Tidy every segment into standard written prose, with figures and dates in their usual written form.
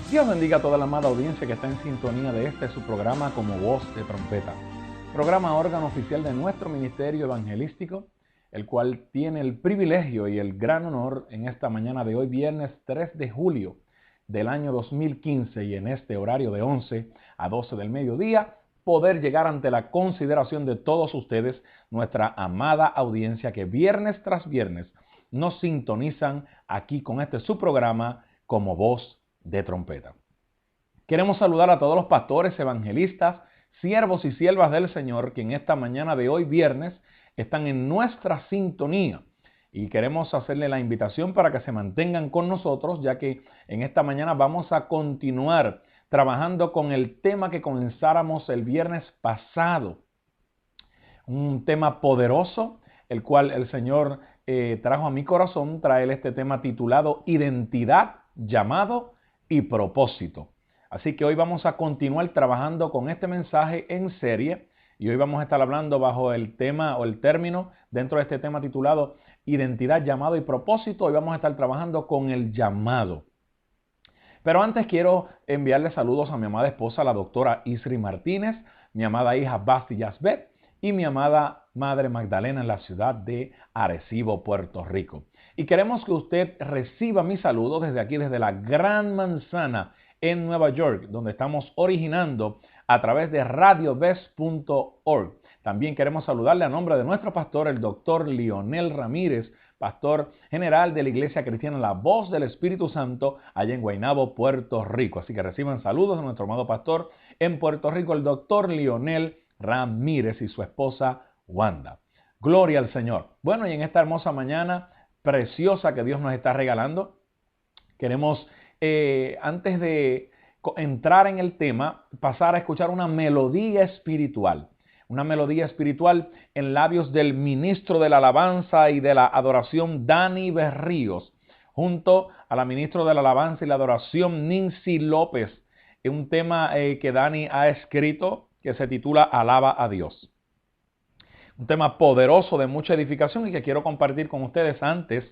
Dios bendiga a toda la amada audiencia que está en sintonía de su programa Como Voz de Trompeta. Programa órgano oficial de nuestro ministerio evangelístico, el cual tiene el privilegio y el gran honor en esta mañana de hoy, viernes 3 de julio del año 2015, y en este horario de 11 a 12 del mediodía, poder llegar ante la consideración de todos ustedes, nuestra amada audiencia que viernes tras viernes nos sintonizan aquí con su programa Como Voz de Trompeta. Queremos saludar a todos los pastores, evangelistas, siervos y siervas del Señor que en esta mañana de hoy viernes están en nuestra sintonía, y queremos hacerle la invitación para que se mantengan con nosotros, ya que en esta mañana vamos a continuar trabajando con el tema que comenzáramos el viernes pasado, un tema poderoso, el cual el Señor trajo a mi corazón, traer este tema titulado Identidad, Llamado y Propósito. Así que hoy vamos a continuar trabajando con este mensaje en serie, y hoy vamos a estar hablando bajo el tema o el término dentro de este tema titulado Identidad, Llamado y Propósito. Hoy vamos a estar trabajando con el llamado. Pero antes quiero enviarle saludos a mi amada esposa, la doctora Isri Martínez, mi amada hija Basti Yasbet y mi amada madre Magdalena en la ciudad de Arecibo, Puerto Rico. Y queremos que usted reciba mis saludos desde aquí, desde la Gran Manzana en Nueva York, donde estamos originando a través de radiobes.org. También queremos saludarle a nombre de nuestro pastor, el doctor Lionel Ramírez, pastor general de la Iglesia Cristiana La Voz del Espíritu Santo, allá en Guaynabo, Puerto Rico. Así que reciban saludos de nuestro amado pastor en Puerto Rico, el doctor Lionel Ramírez y su esposa Wanda. Gloria al Señor. Bueno, y en esta hermosa mañana preciosa que Dios nos está regalando, queremos, antes de entrar en el tema, pasar a escuchar una melodía espiritual. Una melodía espiritual en labios del ministro de la alabanza y de la adoración, Dani Berríos, junto a la ministra de la alabanza y la adoración, Nincy López. Es un tema que Dani ha escrito que se titula Alaba a Dios. Un tema poderoso de mucha edificación y que quiero compartir con ustedes antes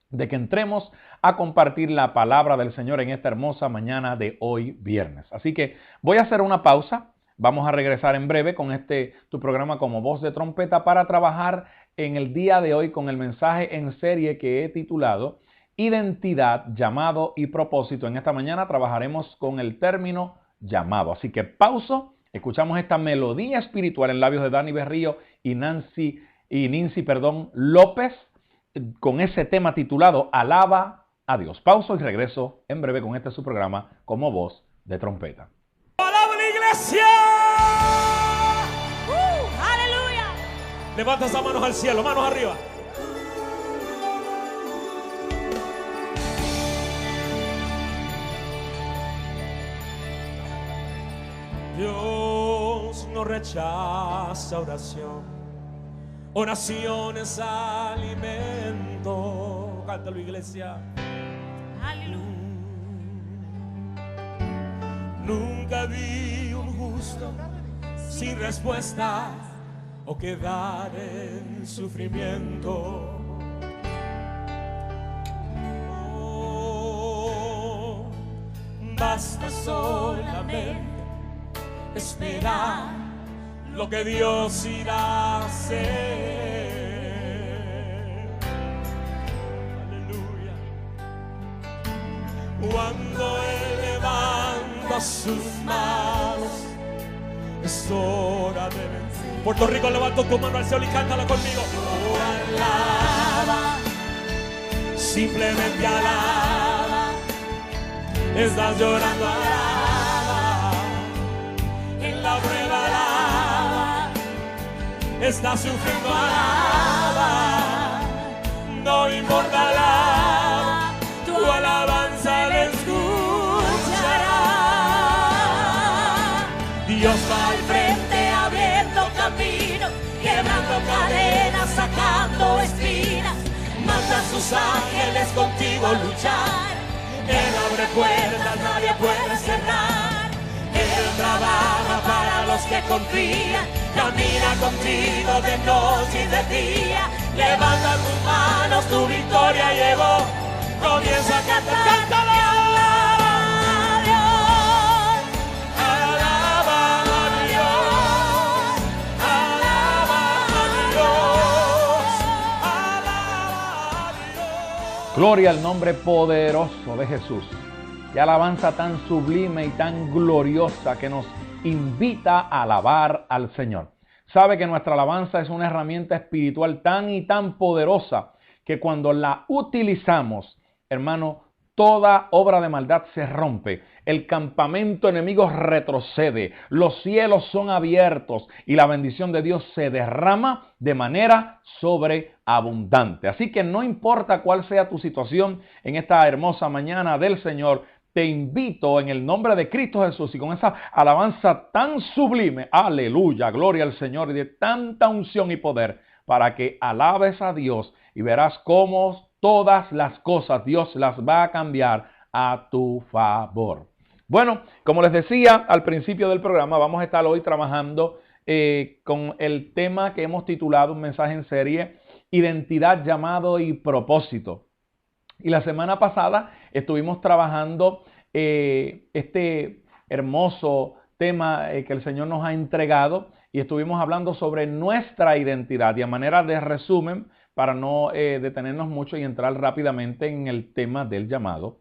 de que entremos a compartir la palabra del Señor en esta hermosa mañana de hoy viernes. Así que voy a hacer una pausa. Vamos a regresar en breve con tu programa Como Voz de Trompeta para trabajar en el día de hoy con el mensaje en serie que he titulado Identidad, Llamado y Propósito. En esta mañana trabajaremos con el término llamado. Así que pauso, escuchamos esta melodía espiritual en labios de Dani Berrío y Nincy López con ese tema titulado Alaba a Dios. Pauso y regreso en breve con su programa Como Voz de Trompeta. ¡Alaba la iglesia! ¡Aleluya! Levanta esas manos al cielo, manos arriba. Dios no rechaza oración. Oración es alimento. Cántalo, iglesia. Aleluya. Nunca vi un justo sin respuesta o quedar en sufrimiento. Oh, basta solamente esperar lo que Dios irá a hacer. Aleluya. Cuando Él levanta sus manos, es hora de vencer. Puerto Rico, levanta tu mano al cielo y cántala conmigo. Oh, alaba, simplemente alaba. Estás llorando, alaba. En la prueba, alaba. Estás sufriendo, alaba. No importa, alaba. Tu alabanza le escuchará. Dios va al frente abriendo camino, quebrando cadenas, sacando espinas. Manda a sus ángeles contigo luchar. Él abre puertas, nadie puede cerrar. Él trabaja para los que confían. Camina contigo de noche y de día. Levanta tus manos, tu victoria llegó. Comienza a cantar, cántala. Gloria al nombre poderoso de Jesús. Qué alabanza tan sublime y tan gloriosa que nos invita a alabar al Señor. Sabe que nuestra alabanza es una herramienta espiritual tan y tan poderosa que cuando la utilizamos, hermano, toda obra de maldad se rompe, el campamento enemigo retrocede, los cielos son abiertos y la bendición de Dios se derrama de manera sobreabundante. Así que no importa cuál sea tu situación en esta hermosa mañana del Señor, te invito en el nombre de Cristo Jesús y con esa alabanza tan sublime, aleluya, gloria al Señor, y de tanta unción y poder, para que alabes a Dios y verás cómo todas las cosas Dios las va a cambiar a tu favor. Bueno, como les decía al principio del programa, vamos a estar hoy trabajando con el tema que hemos titulado, un mensaje en serie, Identidad, Llamado y Propósito. Y la semana pasada estuvimos trabajando este hermoso tema que el Señor nos ha entregado y estuvimos hablando sobre nuestra identidad. Y a manera de resumen, para no detenernos mucho y entrar rápidamente en el tema del llamado,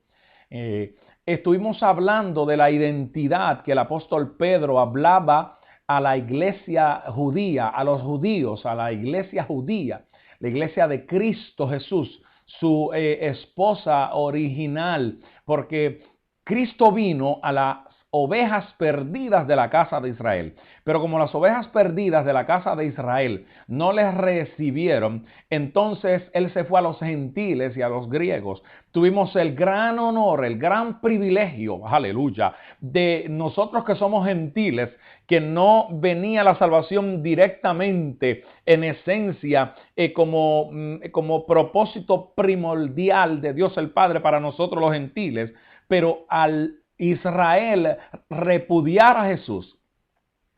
estuvimos hablando de la identidad que el apóstol Pedro hablaba a la iglesia judía, a los judíos, a la iglesia judía, la iglesia de Cristo Jesús, su esposa original, porque Cristo vino a las ovejas perdidas de la casa de Israel. Pero como las ovejas perdidas de la casa de Israel no les recibieron, entonces Él se fue a los gentiles y a los griegos. Tuvimos el gran honor, el gran privilegio, aleluya, de nosotros que somos gentiles, que no venía la salvación directamente, en esencia, como propósito primordial de Dios el Padre para nosotros los gentiles, pero al Israel repudiar a Jesús,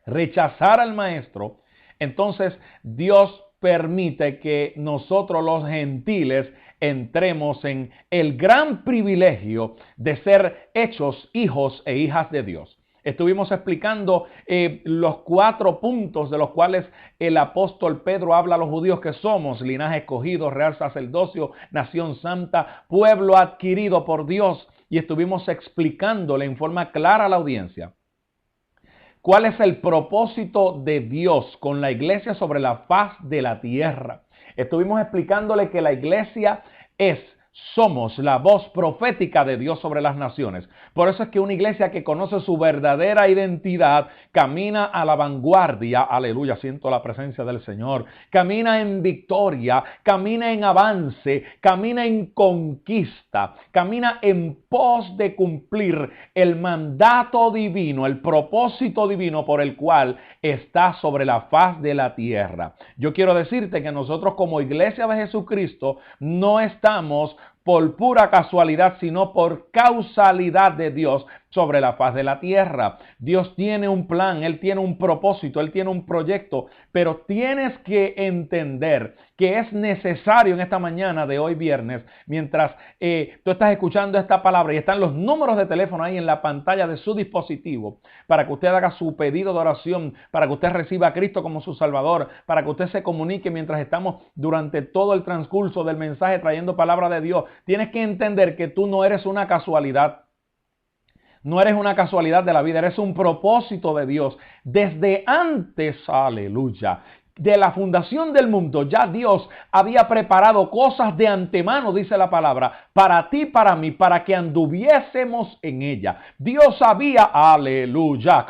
rechazar al Maestro, entonces Dios permite que nosotros los gentiles entremos en el gran privilegio de ser hechos hijos e hijas de Dios. Estuvimos explicando los 4 puntos de los cuales el apóstol Pedro habla a los judíos que somos: linaje escogido, real sacerdocio, nación santa, pueblo adquirido por Dios. Y estuvimos explicándole en forma clara a la audiencia cuál es el propósito de Dios con la iglesia sobre la faz de la tierra. Estuvimos explicándole que la iglesia somos la voz profética de Dios sobre las naciones. Por eso es que una iglesia que conoce su verdadera identidad camina a la vanguardia, aleluya, siento la presencia del Señor, camina en victoria, camina en avance, camina en conquista, camina en pos de cumplir el mandato divino, el propósito divino por el cual está sobre la faz de la tierra. Yo quiero decirte que nosotros como iglesia de Jesucristo no estamos por pura casualidad, sino por causalidad de Dios sobre la faz de la tierra. Dios tiene un plan, Él tiene un propósito, Él tiene un proyecto, pero tienes que entender que es necesario en esta mañana de hoy viernes, mientras tú estás escuchando esta palabra y están los números de teléfono ahí en la pantalla de su dispositivo, para que usted haga su pedido de oración, para que usted reciba a Cristo como su Salvador, para que usted se comunique mientras estamos durante todo el transcurso del mensaje trayendo palabra de Dios. Tienes que entender que tú no eres una casualidad. No eres una casualidad de la vida, eres un propósito de Dios. Desde antes, aleluya, de la fundación del mundo, ya Dios había preparado cosas de antemano, dice la palabra, para ti, para mí, para que anduviésemos en ella. Dios había, aleluya,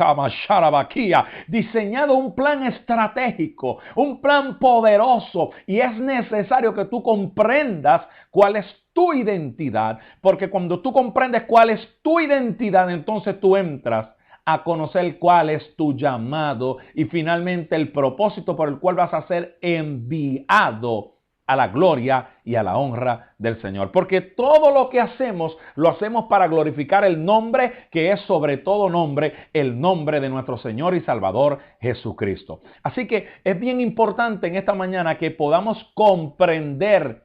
diseñado un plan estratégico, un plan poderoso, y es necesario que tú comprendas cuál es tu identidad, porque cuando tú comprendes cuál es tu identidad, entonces tú entras a conocer cuál es tu llamado y finalmente el propósito por el cual vas a ser enviado a la gloria y a la honra del Señor. Porque todo lo que hacemos, lo hacemos para glorificar el nombre que es sobre todo nombre, el nombre de nuestro Señor y Salvador Jesucristo. Así que es bien importante en esta mañana que podamos comprender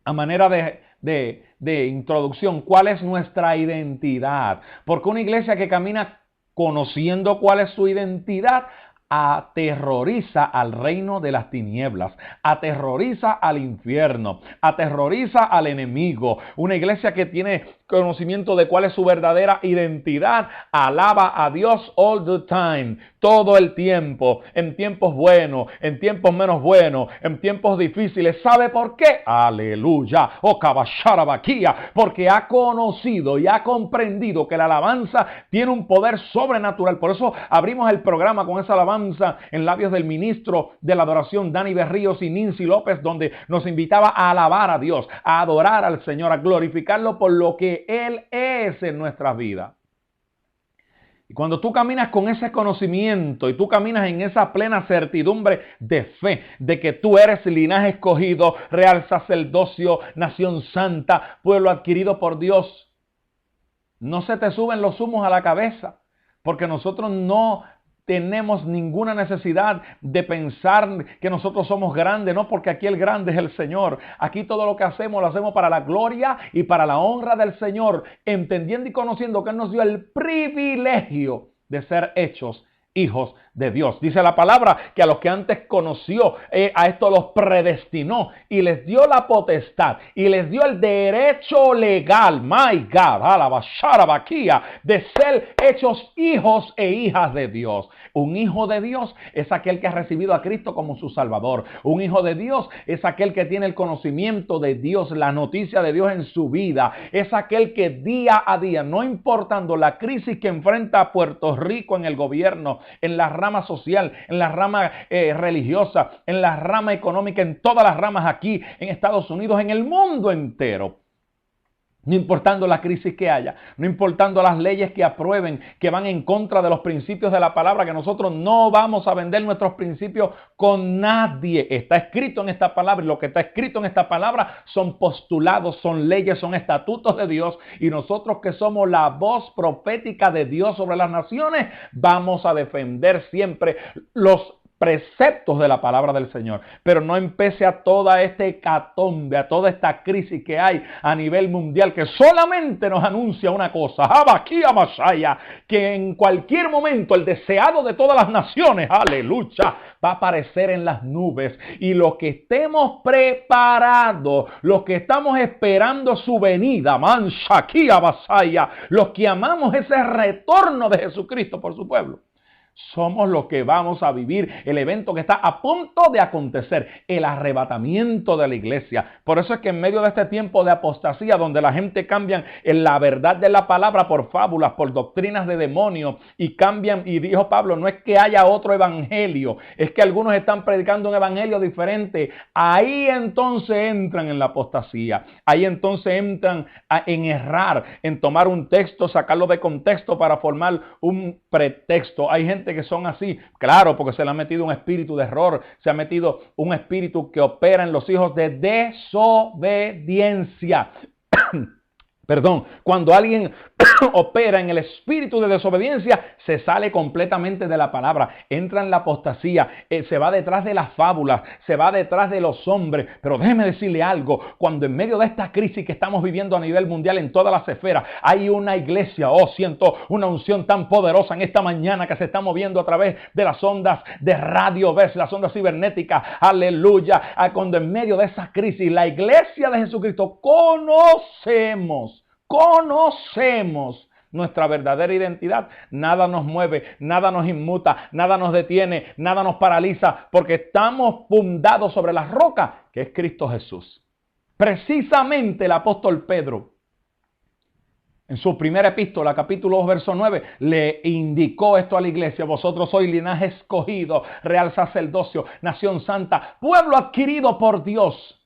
a manera de introducción cuál es nuestra identidad. Porque una iglesia que camina conociendo cuál es su identidad, aterroriza al reino de las tinieblas, aterroriza al infierno, aterroriza al enemigo. Una iglesia que tiene conocimiento de cuál es su verdadera identidad, alaba a Dios all the time, todo el tiempo, en tiempos buenos, en tiempos menos buenos, en tiempos difíciles. ¿Sabe por qué? Aleluya. Oh, kabasharabakia, porque ha conocido y ha comprendido que la alabanza tiene un poder sobrenatural. Por eso abrimos el programa con esa alabanza en labios del ministro de la adoración, Dani Berríos y Nincy López, donde nos invitaba a alabar a Dios, a adorar al Señor, a glorificarlo por lo que Él es en nuestras vidas. Y cuando tú caminas con ese conocimiento y tú caminas en esa plena certidumbre de fe, de que tú eres linaje escogido, real sacerdocio, nación santa, pueblo adquirido por Dios, no se te suben los humos a la cabeza, porque nosotros no tenemos ninguna necesidad de pensar que nosotros somos grandes, no, porque aquí el grande es el Señor. Aquí todo lo que hacemos lo hacemos para la gloria y para la honra del Señor, entendiendo y conociendo que Él nos dio el privilegio de ser hechos hijos de Dios. Dice la palabra que a los que antes conoció, a estos los predestinó y les dio la potestad y les dio el derecho legal, my God, alabasharabakia, de ser hechos hijos e hijas de Dios. Un hijo de Dios es aquel que ha recibido a Cristo como su Salvador. Un hijo de Dios es aquel que tiene el conocimiento de Dios, la noticia de Dios en su vida. Es aquel que día a día, no importando la crisis que enfrenta Puerto Rico en el gobierno, en la rama social, en la rama religiosa, en la rama económica, en todas las ramas aquí en Estados Unidos, en el mundo entero. No importando la crisis que haya, no importando las leyes que aprueben, que van en contra de los principios de la palabra, que nosotros no vamos a vender nuestros principios con nadie. Está escrito en esta palabra y lo que está escrito en esta palabra son postulados, son leyes, son estatutos de Dios, y nosotros que somos la voz profética de Dios sobre las naciones, vamos a defender siempre los preceptos de la palabra del Señor, pero no empece a toda esta hecatombe, a toda esta crisis que hay a nivel mundial, que solamente nos anuncia una cosa, Habaquía Masaya, que en cualquier momento el deseado de todas las naciones, aleluya, va a aparecer en las nubes, y los que estemos preparados, los que estamos esperando su venida, Manshakia Masaya, los que amamos ese retorno de Jesucristo por su pueblo, somos los que vamos a vivir el evento que está a punto de acontecer, el arrebatamiento de la iglesia. Por eso es que en medio de este tiempo de apostasía, donde la gente cambia en la verdad de la palabra por fábulas, por doctrinas de demonios, y cambian, y dijo Pablo, no es que haya otro evangelio, es que algunos están predicando un evangelio diferente. Ahí entonces entran en la apostasía, ahí entonces entran en errar, en tomar un texto, sacarlo de contexto para formar un pretexto. Hay gente que son así, claro, porque se le ha metido un espíritu de error, se ha metido un espíritu que opera en los hijos de desobediencia. Perdón, cuando alguien opera en el espíritu de desobediencia, se sale completamente de la palabra, entra en la apostasía, se va detrás de las fábulas, se va detrás de los hombres. Pero déjeme decirle algo, cuando en medio de esta crisis que estamos viviendo a nivel mundial en todas las esferas, hay una iglesia, siento una unción tan poderosa en esta mañana que se está moviendo a través de las ondas de radio, ves, las ondas cibernéticas, aleluya, cuando en medio de esa crisis, la iglesia de Jesucristo conocemos nuestra verdadera identidad. Nada nos mueve, nada nos inmuta, nada nos detiene, nada nos paraliza, porque estamos fundados sobre la roca que es Cristo Jesús. Precisamente el apóstol Pedro, en su primera epístola, capítulo 2, verso 9, le indicó esto a la iglesia: vosotros sois linaje escogido, real sacerdocio, nación santa, pueblo adquirido por Dios.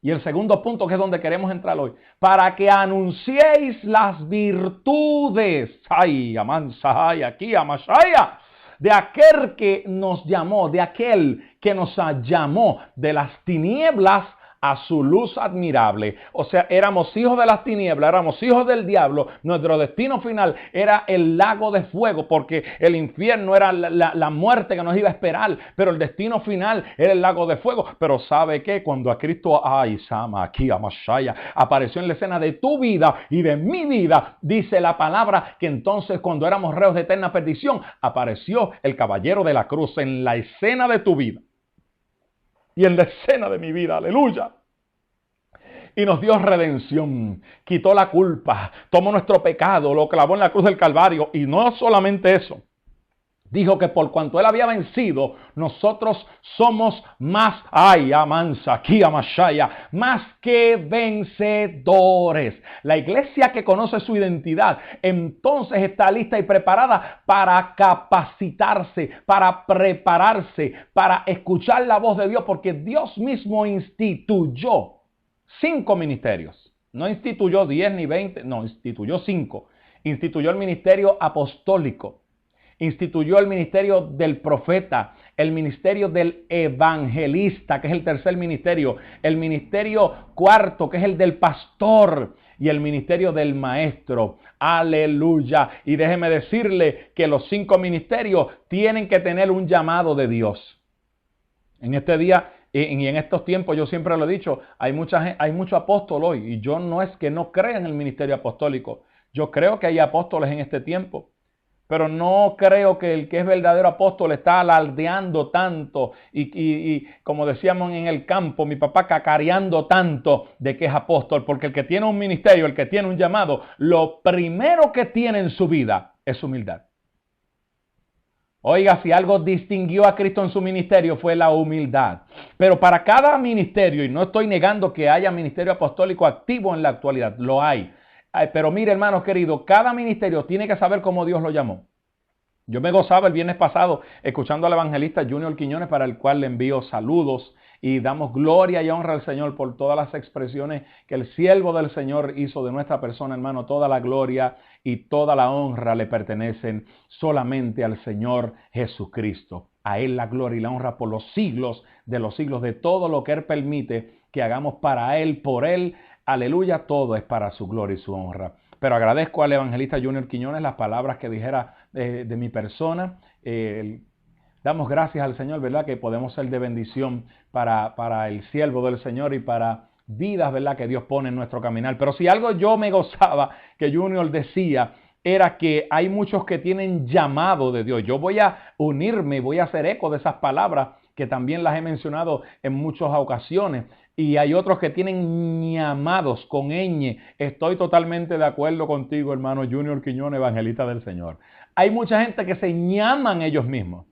Y el segundo punto, que es donde queremos entrar hoy, para que anunciéis las virtudes, ay, amansay, aquí, amashaya, de aquel que nos llamó, de aquel que nos llamó de las tinieblas a su luz admirable. O sea, éramos hijos de las tinieblas, éramos hijos del diablo. Nuestro destino final era el lago de fuego, porque el infierno era la muerte que nos iba a esperar, pero el destino final era el lago de fuego. Pero ¿sabe qué? Cuando a Cristo, aquí a Mashaya, apareció en la escena de tu vida y de mi vida, dice la palabra que entonces cuando éramos reos de eterna perdición, apareció el caballero de la cruz en la escena de tu vida y en la escena de mi vida, aleluya. Y nos dio redención, quitó la culpa, tomó nuestro pecado, lo clavó en la cruz del Calvario. Y no solamente eso, dijo que por cuanto Él había vencido, nosotros somos más, más que vencedores. La iglesia que conoce su identidad, entonces está lista y preparada para capacitarse, para prepararse, para escuchar la voz de Dios, porque Dios mismo instituyó 5 ministerios. No instituyó 10 ni 20, no, instituyó 5. Instituyó el ministerio apostólico. Instituyó el ministerio del profeta, el ministerio del evangelista, que es el tercer ministerio, el ministerio cuarto, que es el del pastor, y el ministerio del maestro. Aleluya. Y déjeme decirle que los 5 ministerios tienen que tener un llamado de Dios. En este día y en estos tiempos, yo siempre lo he dicho, hay mucho apóstol hoy, y yo no es que no crea en el ministerio apostólico. Yo creo que hay apóstoles en este tiempo. Pero no creo que el que es verdadero apóstol está alardeando tanto y como decíamos en el campo, mi papá cacareando tanto de que es apóstol. Porque el que tiene un ministerio, el que tiene un llamado, lo primero que tiene en su vida es humildad. Oiga, si algo distinguió a Cristo en su ministerio fue la humildad. Pero para cada ministerio, y no estoy negando que haya ministerio apostólico activo en la actualidad, lo hay. Pero mire, hermanos queridos, cada ministerio tiene que saber cómo Dios lo llamó. Yo me gozaba el viernes pasado escuchando al evangelista Junior Quiñones, para el cual le envío saludos y damos gloria y honra al Señor por todas las expresiones que el siervo del Señor hizo de nuestra persona, hermano. Toda la gloria y toda la honra le pertenecen solamente al Señor Jesucristo. A Él la gloria y la honra por los siglos, de todo lo que Él permite que hagamos para Él, por Él. Aleluya, todo es para su gloria y su honra. Pero agradezco al evangelista Junior Quiñones las palabras que dijera de mi persona. Damos gracias al Señor, ¿verdad? Que podemos ser de bendición para el siervo del Señor y para vidas, ¿verdad? Que Dios pone en nuestro caminar. Pero si algo yo me gozaba que Junior decía, era que hay muchos que tienen llamado de Dios. Yo voy a unirme, voy a hacer eco de esas palabras que también las he mencionado en muchas ocasiones. Y hay otros que tienen llamados con ñ. Estoy totalmente de acuerdo contigo, hermano Junior Quiñones, evangelista del Señor. Hay mucha gente que se llaman ellos mismos.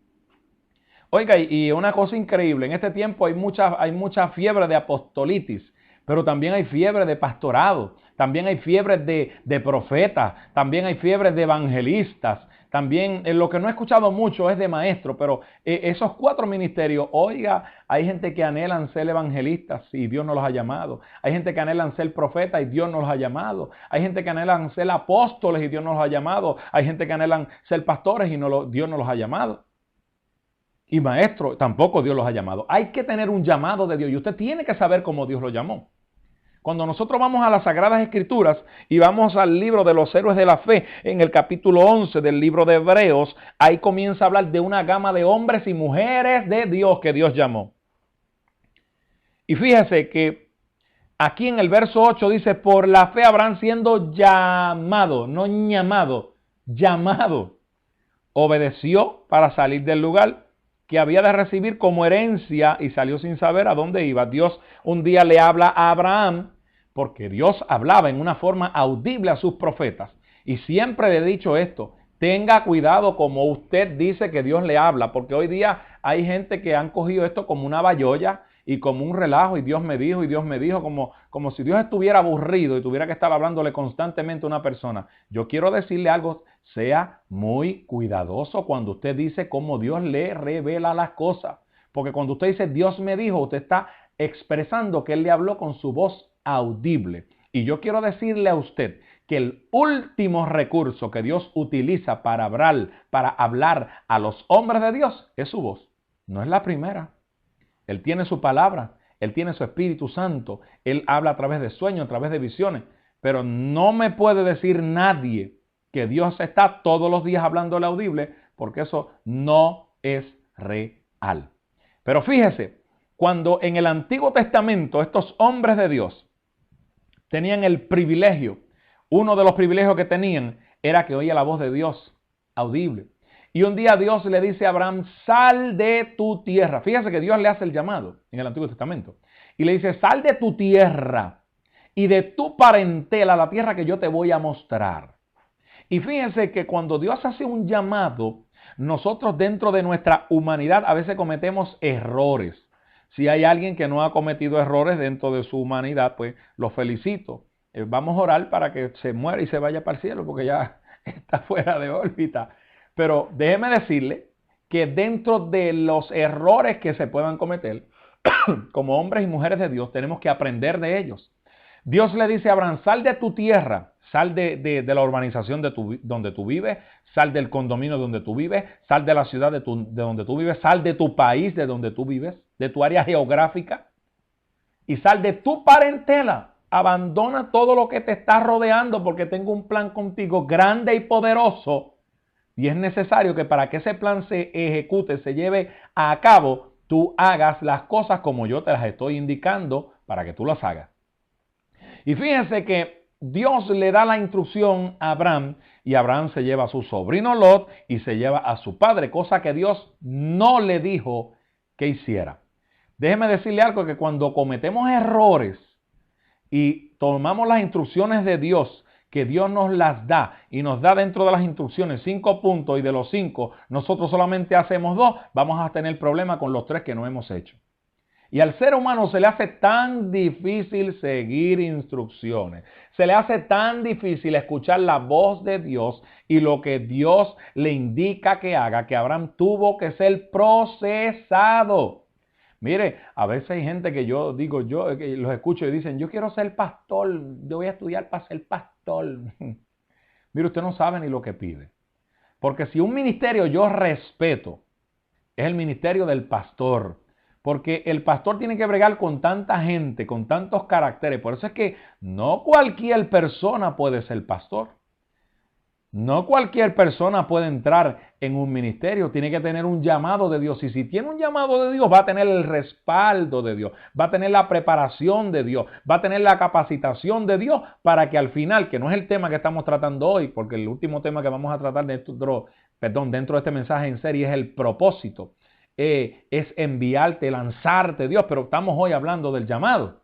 Oiga, y una cosa increíble, en este tiempo hay mucha fiebre de apostolitis, pero también hay fiebre de pastorado, también hay fiebre de profetas, también hay fiebre de evangelistas. También lo que no he escuchado mucho es de maestro, pero esos 4 ministerios, oiga, hay gente que anhelan ser evangelistas y Dios no los ha llamado. Hay gente que anhelan ser profetas y Dios no los ha llamado. Hay gente que anhelan ser apóstoles y Dios no los ha llamado. Hay gente que anhelan ser pastores y Dios no los ha llamado. Y maestro, tampoco Dios los ha llamado. Hay que tener un llamado de Dios y usted tiene que saber cómo Dios lo llamó. Cuando nosotros vamos a las Sagradas Escrituras y vamos al libro de los héroes de la fe, en el capítulo 11 del libro de Hebreos, ahí comienza a hablar de una gama de hombres y mujeres de Dios que Dios llamó. Y fíjese que aquí en el verso 8 dice, por la fe Abraham siendo llamado, no llamado, llamado, obedeció para salir del lugar que había de recibir como herencia y salió sin saber a dónde iba. Dios un día le habla a Abraham, porque Dios hablaba en una forma audible a sus profetas. Y siempre le he dicho esto, tenga cuidado como usted dice que Dios le habla, porque hoy día hay gente que han cogido esto como una bayolla y como un relajo, y Dios me dijo, como si Dios estuviera aburrido y tuviera que estar hablándole constantemente a una persona. Yo quiero decirle algo, sea muy cuidadoso cuando usted dice cómo Dios le revela las cosas, porque cuando usted dice Dios me dijo, usted está expresando que Él le habló con su voz audible. Y yo quiero decirle a usted que el último recurso que Dios utiliza para hablar a los hombres de Dios es su voz. No es la primera. Él tiene su palabra, Él tiene su Espíritu Santo, Él habla a través de sueños, a través de visiones, pero no me puede decir nadie que Dios está todos los días hablándole audible, porque eso no es real. Pero fíjese, cuando en el Antiguo Testamento estos hombres de Dios tenían el privilegio, uno de los privilegios que tenían era que oía la voz de Dios audible. Y un día Dios le dice a Abraham, sal de tu tierra. Fíjese que Dios le hace el llamado en el Antiguo Testamento. Y le dice, sal de tu tierra y de tu parentela, la tierra que yo te voy a mostrar. Y fíjense que cuando Dios hace un llamado, nosotros dentro de nuestra humanidad a veces cometemos errores. Si hay alguien que no ha cometido errores dentro de su humanidad, pues lo felicito. Vamos a orar para que se muera y se vaya para el cielo, porque ya está fuera de órbita. Pero déjeme decirle que dentro de los errores que se puedan cometer, como hombres y mujeres de Dios, tenemos que aprender de ellos. Dios le dice a Abraham, sal de tu tierra, sal de la urbanización donde tú vives, sal del condominio donde tú vives, sal de la ciudad de donde tú vives, sal de tu país de donde tú vives, de tu área geográfica, y sal de tu parentela. Abandona todo lo que te está rodeando, porque tengo un plan contigo grande y poderoso. Y es necesario que para que ese plan se ejecute, se lleve a cabo, tú hagas las cosas como yo te las estoy indicando para que tú las hagas. Y fíjense que Dios le da la instrucción a Abraham y Abraham se lleva a su sobrino Lot y se lleva a su padre, cosa que Dios no le dijo que hiciera. Déjeme decirle algo, que cuando cometemos errores y tomamos las instrucciones de Dios, que Dios nos las da y nos da dentro de las instrucciones 5 puntos y de los 5 nosotros solamente hacemos 2, vamos a tener problema con los 3 que no hemos hecho. Y al ser humano se le hace tan difícil seguir instrucciones, se le hace tan difícil escuchar la voz de Dios y lo que Dios le indica que haga, que Abraham tuvo que ser procesado. Mire, a veces hay gente que yo los escucho y dicen, yo quiero ser pastor, yo voy a estudiar para ser pastor. Mire, usted no sabe ni lo que pide. Porque si un ministerio yo respeto, es el ministerio del pastor. Porque el pastor tiene que bregar con tanta gente, con tantos caracteres. Por eso es que no cualquier persona puede ser pastor. No cualquier persona puede entrar en un ministerio, tiene que tener un llamado de Dios. Y si tiene un llamado de Dios, va a tener el respaldo de Dios, va a tener la preparación de Dios, va a tener la capacitación de Dios para que al final, que no es el tema que estamos tratando hoy, porque el último tema que vamos a tratar dentro de este mensaje en serie es el propósito, es enviarte, lanzarte Dios, pero estamos hoy hablando del llamado.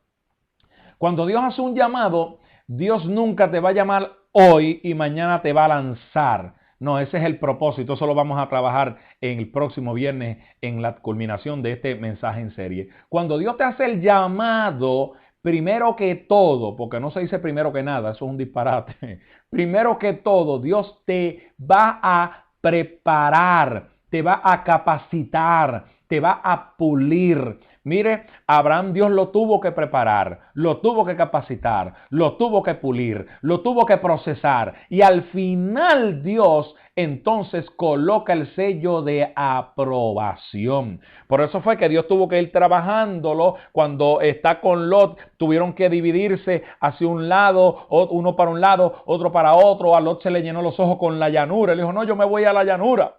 Cuando Dios hace un llamado, Dios nunca te va a llamar hoy y mañana te va a lanzar. No, ese es el propósito. Eso lo vamos a trabajar en el próximo viernes en la culminación de este mensaje en serie. Cuando Dios te hace el llamado, primero que todo, porque no se dice primero que nada, eso es un disparate. Primero que todo, Dios te va a preparar, te va a capacitar, te va a pulir. Mire, Abraham Dios lo tuvo que preparar, lo tuvo que capacitar, lo tuvo que pulir, lo tuvo que procesar. Y al final Dios entonces coloca el sello de aprobación. Por eso fue que Dios tuvo que ir trabajándolo. Cuando está con Lot, tuvieron que dividirse hacia un lado, uno para un lado, otro para otro. A Lot se le llenó los ojos con la llanura. Él dijo, no, yo me voy a la llanura.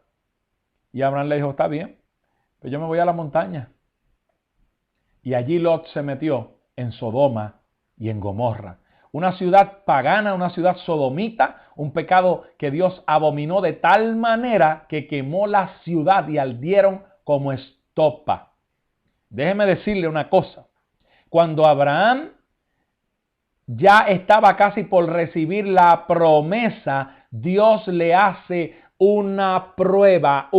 Y Abraham le dijo, está bien, pero yo me voy a la montaña. Y allí Lot se metió en Sodoma y en Gomorra. Una ciudad pagana, una ciudad sodomita, un pecado que Dios abominó de tal manera que quemó la ciudad y ardieron como estopa. Déjeme decirle una cosa. Cuando Abraham ya estaba casi por recibir la promesa, Dios le hace una prueba,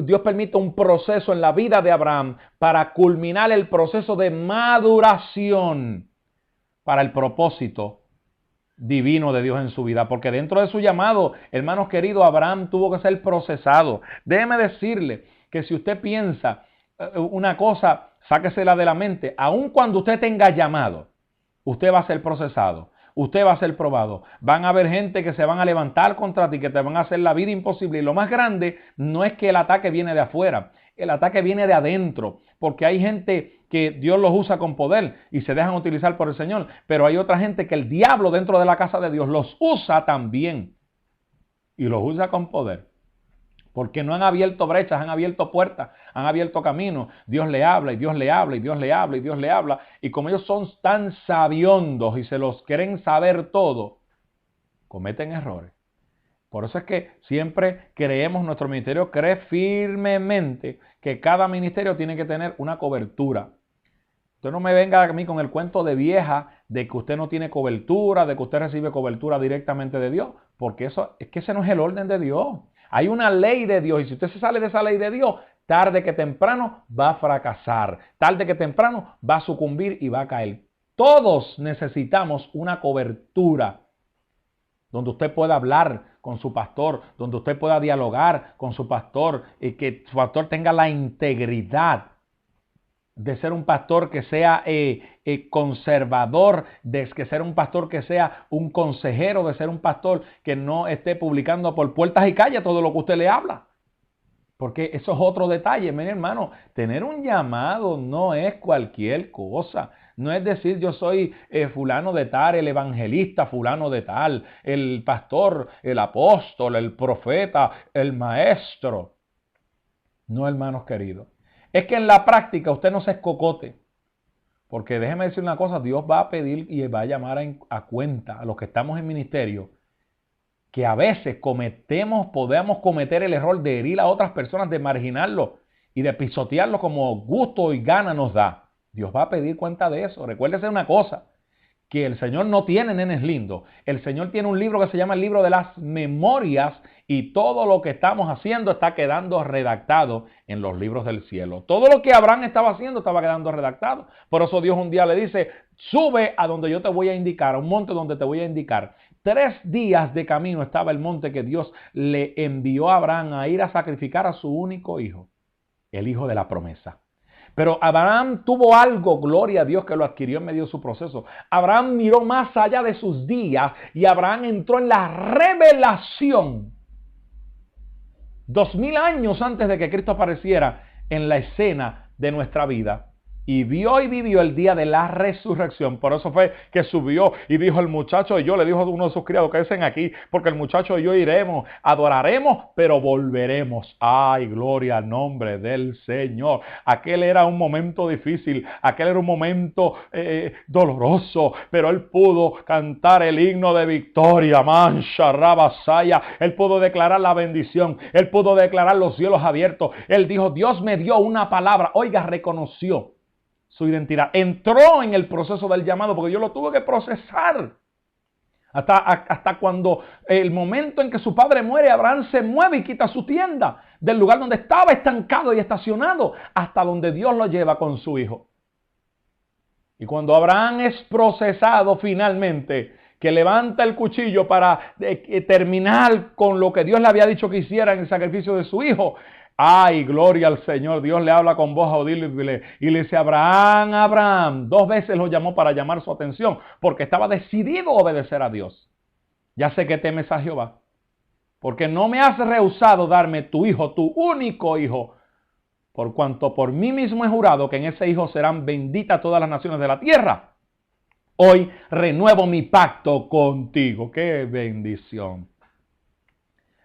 Dios permite un proceso en la vida de Abraham para culminar el proceso de maduración para el propósito divino de Dios en su vida. Porque dentro de su llamado, hermanos queridos, Abraham tuvo que ser procesado. Déjeme decirle que si usted piensa una cosa, sáquesela de la mente. Aun cuando usted tenga llamado, usted va a ser procesado. usted va a ser probado. Van a haber gente que se van a levantar contra ti, que te van a hacer la vida imposible. Y lo más grande no es que el ataque viene de afuera, el ataque viene de adentro, porque hay gente que Dios los usa con poder y se dejan utilizar por el Señor, pero hay otra gente que el diablo dentro de la casa de Dios los usa también y los usa con poder. Porque no han abierto brechas, han abierto puertas, han abierto caminos. Dios le habla y Dios le habla y Dios le habla y Dios le habla. Y como ellos son tan sabiondos y se los quieren saber todo, cometen errores. Por eso es que siempre creemos, nuestro ministerio cree firmemente que cada ministerio tiene que tener una cobertura. Usted no me venga a mí con el cuento de vieja de que usted no tiene cobertura, de que usted recibe cobertura directamente de Dios, porque eso es que ese no es el orden de Dios. Hay una ley de Dios y si usted se sale de esa ley de Dios, tarde que temprano va a fracasar, tarde que temprano va a sucumbir y va a caer. Todos necesitamos una cobertura donde usted pueda hablar con su pastor, donde usted pueda dialogar con su pastor y que su pastor tenga la integridad de ser un pastor que sea conservador, de que ser un pastor que sea un consejero, de ser un pastor que no esté publicando por puertas y calles todo lo que usted le habla. Porque eso es otro detalle, mi hermano. Tener un llamado no es cualquier cosa. No es decir yo soy fulano de tal, el evangelista fulano de tal, el pastor, el apóstol, el profeta, el maestro. No, hermanos queridos. Es que en la práctica usted no se escocote. Porque déjeme decir una cosa, Dios va a pedir y va a llamar a cuenta a los que estamos en ministerio que a veces podemos cometer el error de herir a otras personas, de marginarlos y de pisotearlos como gusto y gana nos da. Dios va a pedir cuenta de eso. Recuérdese una cosa, que el Señor no tiene nenes lindos. El Señor tiene un libro que se llama el libro de las memorias y todo lo que estamos haciendo está quedando redactado en los libros del cielo. Todo lo que Abraham estaba haciendo estaba quedando redactado. Por eso Dios un día le dice, sube a donde yo te voy a indicar, a un monte donde te voy a indicar. 3 días de camino estaba el monte que Dios le envió a Abraham a ir a sacrificar a su único hijo, el hijo de la promesa. Pero Abraham tuvo algo, gloria a Dios, que lo adquirió en medio de su proceso. Abraham miró más allá de sus días y Abraham entró en la revelación. 2000 años antes de que Cristo apareciera en la escena de nuestra vida. Y vio y vivió el día de la resurrección. Por eso fue que subió y dijo el muchacho y yo, le dijo a uno de sus criados, que estén aquí, porque el muchacho y yo iremos, adoraremos, pero volveremos. Ay, gloria al nombre del Señor. Aquel era un momento difícil, aquel era un momento doloroso, pero él pudo cantar el himno de victoria, mancha, rabasaya. Él pudo declarar la bendición, él pudo declarar los cielos abiertos. Él dijo, Dios me dio una palabra. Oiga, reconoció su identidad. Entró en el proceso del llamado porque yo lo tuve que procesar. Hasta cuando el momento en que su padre muere, Abraham se mueve y quita su tienda del lugar donde estaba estancado y estacionado hasta donde Dios lo lleva con su hijo. Y cuando Abraham es procesado finalmente, que levanta el cuchillo para terminar con lo que Dios le había dicho que hiciera en el sacrificio de su hijo, ay, gloria al Señor. Dios le habla con voz audible y le dice, Abraham, Abraham. 2 veces lo llamó para llamar su atención porque estaba decidido a obedecer a Dios. Ya sé que temes a Jehová, porque no me has rehusado darme tu hijo, tu único hijo, por cuanto por mí mismo he jurado que en ese hijo serán benditas todas las naciones de la tierra. Hoy renuevo mi pacto contigo. ¡Qué bendición!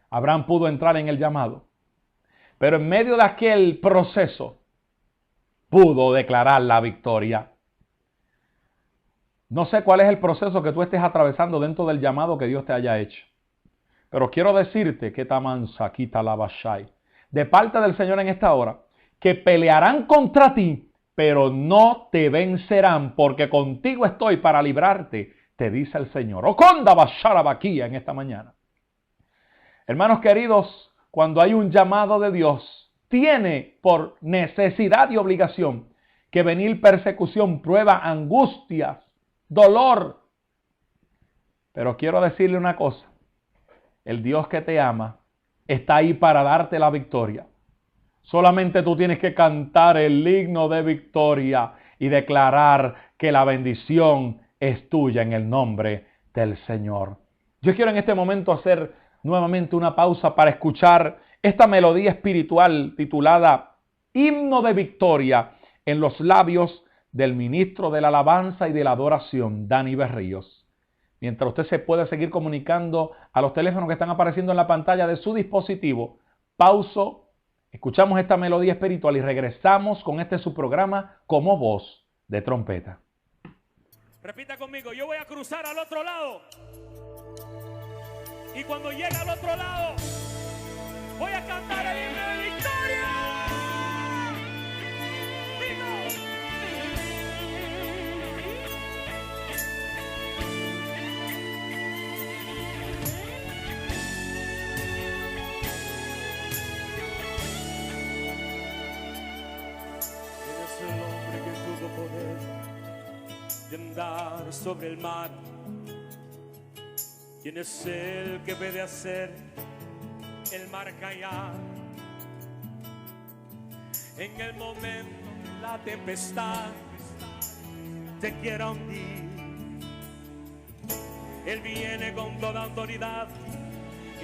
Abraham pudo entrar en el llamado. Pero en medio de aquel proceso, pudo declarar la victoria. No sé cuál es el proceso que tú estés atravesando dentro del llamado que Dios te haya hecho. Pero quiero decirte que tamansa quita la bashai. De parte del Señor en esta hora, que pelearán contra ti, pero no te vencerán, porque contigo estoy para librarte, te dice el Señor. Oconda basharabaquía en esta mañana. Hermanos queridos, cuando hay un llamado de Dios, tiene por necesidad y obligación que venir persecución, prueba, angustias, dolor. Pero quiero decirle una cosa, el Dios que te ama está ahí para darte la victoria. Solamente tú tienes que cantar el himno de victoria y declarar que la bendición es tuya en el nombre del Señor. Yo quiero en este momento hacer nuevamente una pausa para escuchar esta melodía espiritual titulada Himno de Victoria en los labios del ministro de la alabanza y de la adoración, Dani Berríos. Mientras usted se puede seguir comunicando a los teléfonos que están apareciendo en la pantalla de su dispositivo, pauso, escuchamos esta melodía espiritual y regresamos con este su programa Como Voz de Trompeta. Repita conmigo, yo voy a cruzar al otro lado. Y cuando llegue al otro lado, voy a cantar el himno de victoria. Eres el hombre que tuvo poder de andar sobre el mar. ¿Quién es el que puede hacer el mar callar? En el momento de la tempestad te quiera hundir. Él viene con toda autoridad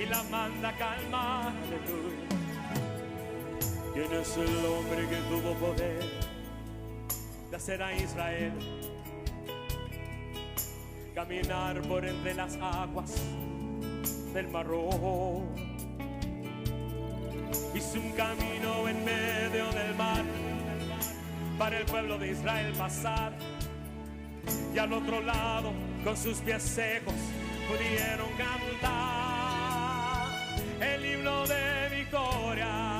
y la manda a calmar. ¿Quién es el hombre que tuvo poder de hacer a Israel caminar por entre las aguas del Mar Rojo? Hizo un camino en medio del mar para el pueblo de Israel pasar, y al otro lado con sus pies secos pudieron cantar el himno de victoria.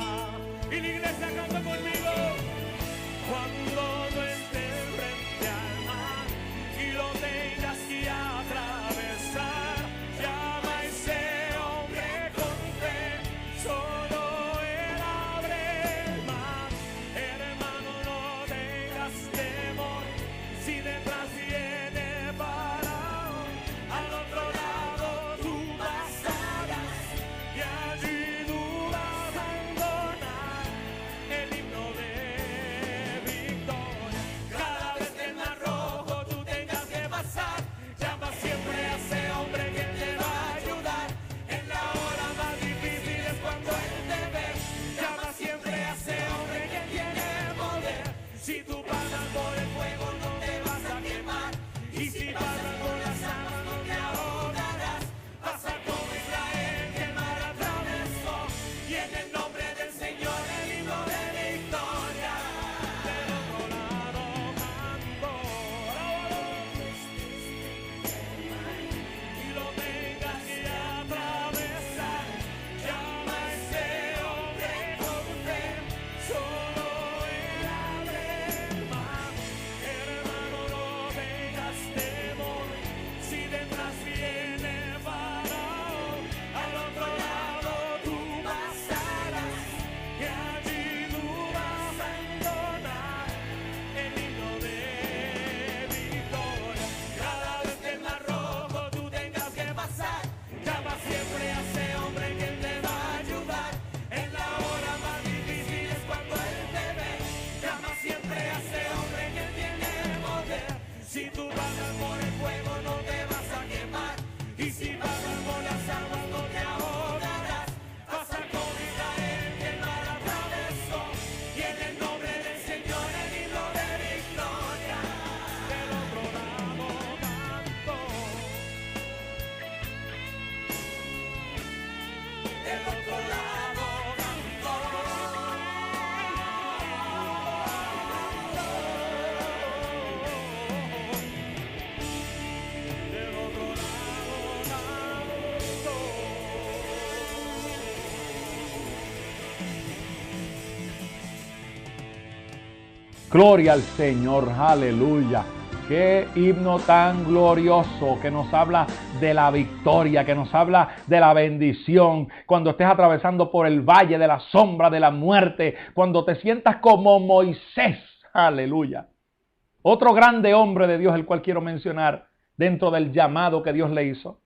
Y la iglesia canta conmigo: cuando no estés frente al mar y lo tengas que atravesar, llama a ese hombre con fe, solo él abre el mar. Hermano, no tengas temor, si detrás viene Faraón, al otro lado tú pasarás y allí tú vas a entonar el himno de victoria. Cada vez que el Mar Rojo tú tengas que pasar, llama siempre a ese hombre que te va a ayudar. En la hora más difícil es cuando él te ve. Llama siempre a ese hombre que tiene poder. Si tú pasas por el fuego no te vas a quemar, y si pasas por las aguas no te ahogarás. Pasa como Israel que el mar atravesó, y en el nombre del Señor el himno de victoria. Del otro lado canto, y lo tengas que atravesar, llama a ese hombre con fe, solo él abre el mar. Hermano, no tengas temor, si detrás viene Faraón, al otro lado tú pasarás y allí tú vas a entonar el himno de victoria. Cada vez que el Mar Rojo tú tengas que pasar, llama siempre a ese hombre que te va a ayudar. En la hora más difícil es cuando él te ve. Llama siempre a ese hombre que tiene poder. Si tú pasas por el fuego no te vas a quemar, y si pasas por las aguas no te ahogarás. Pasa con Israel que el mar atravesó, y en el nombre del Señor el himno de victoria. Del otro lado canto, del otro lado canto, del otro lado canto. Gloria al Señor, aleluya. Qué himno tan glorioso que nos habla de la victoria, que nos habla de la bendición. Cuando estés atravesando por el valle de la sombra de la muerte, cuando te sientas como Moisés, aleluya. Otro grande hombre de Dios, el cual quiero mencionar dentro del llamado que Dios le hizo.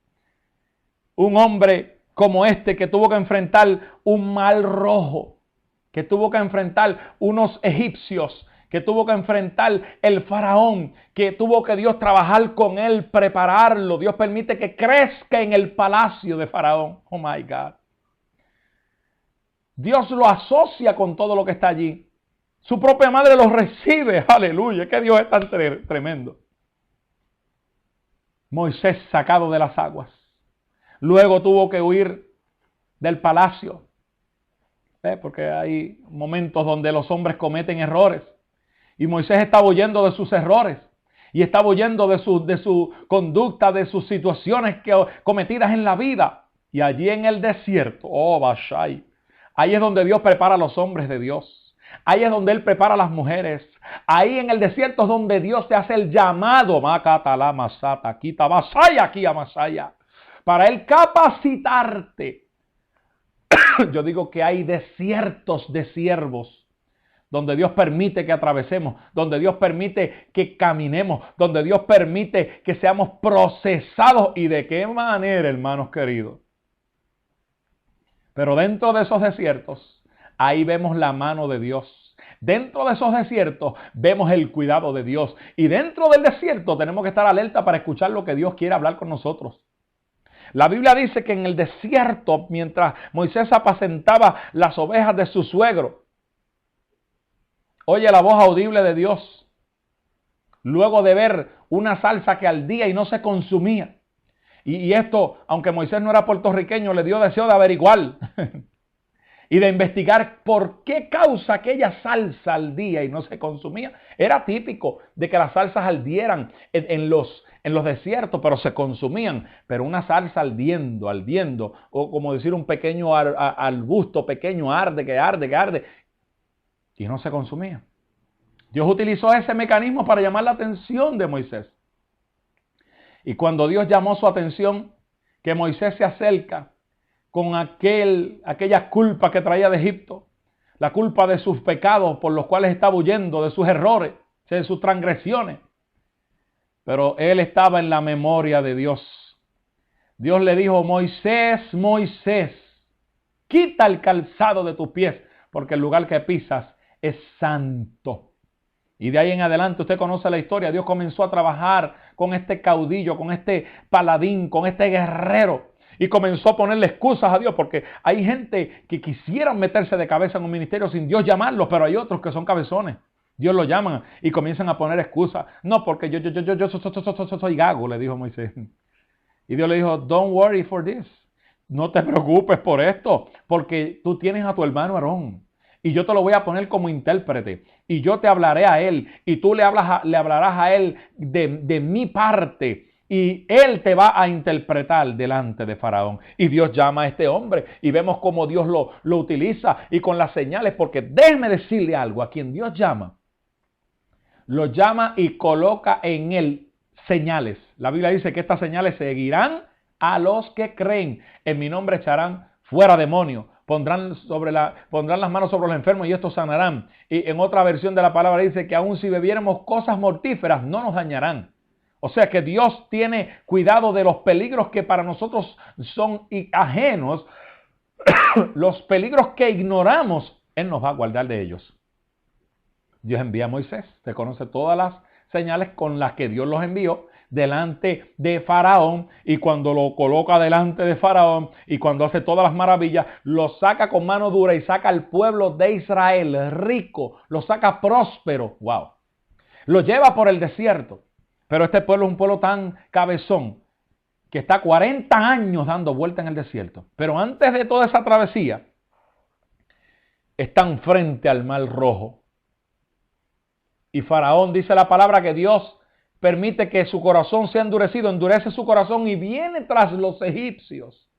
Un hombre como este que tuvo que enfrentar un mar rojo, que tuvo que enfrentar unos egipcios que tuvo que enfrentar el faraón, que tuvo que Dios trabajar con él, prepararlo. Dios permite que crezca en el palacio de faraón. Oh my God. Dios lo asocia con todo lo que está allí. Su propia madre lo recibe. Aleluya, que Dios es tan tremendo. Moisés sacado de las aguas. Luego tuvo que huir del palacio. Porque hay momentos donde los hombres cometen errores. Y Moisés estaba huyendo de sus errores. Y estaba huyendo de su conducta, de sus situaciones cometidas en la vida. Y allí en el desierto, oh Bashai, ahí es donde Dios prepara a los hombres de Dios. Ahí es donde Él prepara a las mujeres. Ahí en el desierto es donde Dios te hace el llamado. Makatala masata, quita Masaya, aquí a Masaya. Para Él capacitarte. Yo digo que hay desiertos de siervos. Donde Dios permite que atravesemos. Donde Dios permite que caminemos. Donde Dios permite que seamos procesados. ¿Y de qué manera, hermanos queridos? Pero dentro de esos desiertos, ahí vemos la mano de Dios. Dentro de esos desiertos vemos el cuidado de Dios. Y dentro del desierto tenemos que estar alerta para escuchar lo que Dios quiere hablar con nosotros. La Biblia dice que en el desierto, mientras Moisés apacentaba las ovejas de su suegro, oye la voz audible de Dios. Luego de ver una salsa que ardía y no se consumía. Y esto, aunque Moisés no era puertorriqueño, le dio deseo de averiguar y de investigar por qué causa aquella salsa ardía y no se consumía. Era típico de que las salsas ardieran en los desiertos, pero se consumían. Pero una salsa ardiendo, o como decir un pequeño arbusto pequeño arde, que arde, y no se consumía. Dios utilizó ese mecanismo para llamar la atención de Moisés. Y cuando Dios llamó su atención, que Moisés se acerca con aquella culpa que traía de Egipto, la culpa de sus pecados por los cuales estaba huyendo, de sus errores, de sus transgresiones. Pero él estaba en la memoria de Dios. Dios le dijo, Moisés, Moisés, quita el calzado de tus pies, porque el lugar que pisas es santo. Y de ahí en adelante usted conoce la historia. Dios comenzó a trabajar con este caudillo, con este paladín, con este guerrero. Y comenzó a ponerle excusas a Dios, porque hay gente que quisieran meterse de cabeza en un ministerio sin Dios llamarlos, pero hay otros que son cabezones. Dios los llama y comienzan a poner excusas. No, porque yo soy gago, le dijo Moisés. Y Dios le dijo, don't worry for this. No te preocupes por esto, porque tú tienes a tu hermano Aarón. Y yo te lo voy a poner como intérprete. Y yo te hablaré a él. Y tú le hablarás a él de mi parte. Y él te va a interpretar delante de Faraón. Y Dios llama a este hombre. Y vemos cómo Dios lo utiliza. Y con las señales. Porque déjeme decirle algo. A quien Dios llama. Lo llama y coloca en él señales. La Biblia dice que estas señales seguirán a los que creen. En mi nombre echarán fuera demonios. Pondrán las manos sobre los enfermos y estos sanarán. Y en otra versión de la palabra dice que aun si bebiéramos cosas mortíferas no nos dañarán. O sea que Dios tiene cuidado de los peligros que para nosotros son ajenos. Los peligros que ignoramos, Él nos va a guardar de ellos. Dios envía a Moisés. Usted conoce todas las señales con las que Dios los envió delante de Faraón, y cuando lo coloca delante de Faraón y cuando hace todas las maravillas, lo saca con mano dura y saca al pueblo de Israel rico, lo saca próspero. Wow. Lo lleva por el desierto, pero este pueblo es un pueblo tan cabezón que está 40 años dando vuelta en el desierto. Pero antes de toda esa travesía, están frente al Mar Rojo. Y Faraón, dice la palabra, que Dios permite que su corazón sea endurecido, endurece su corazón y viene tras los egipcios.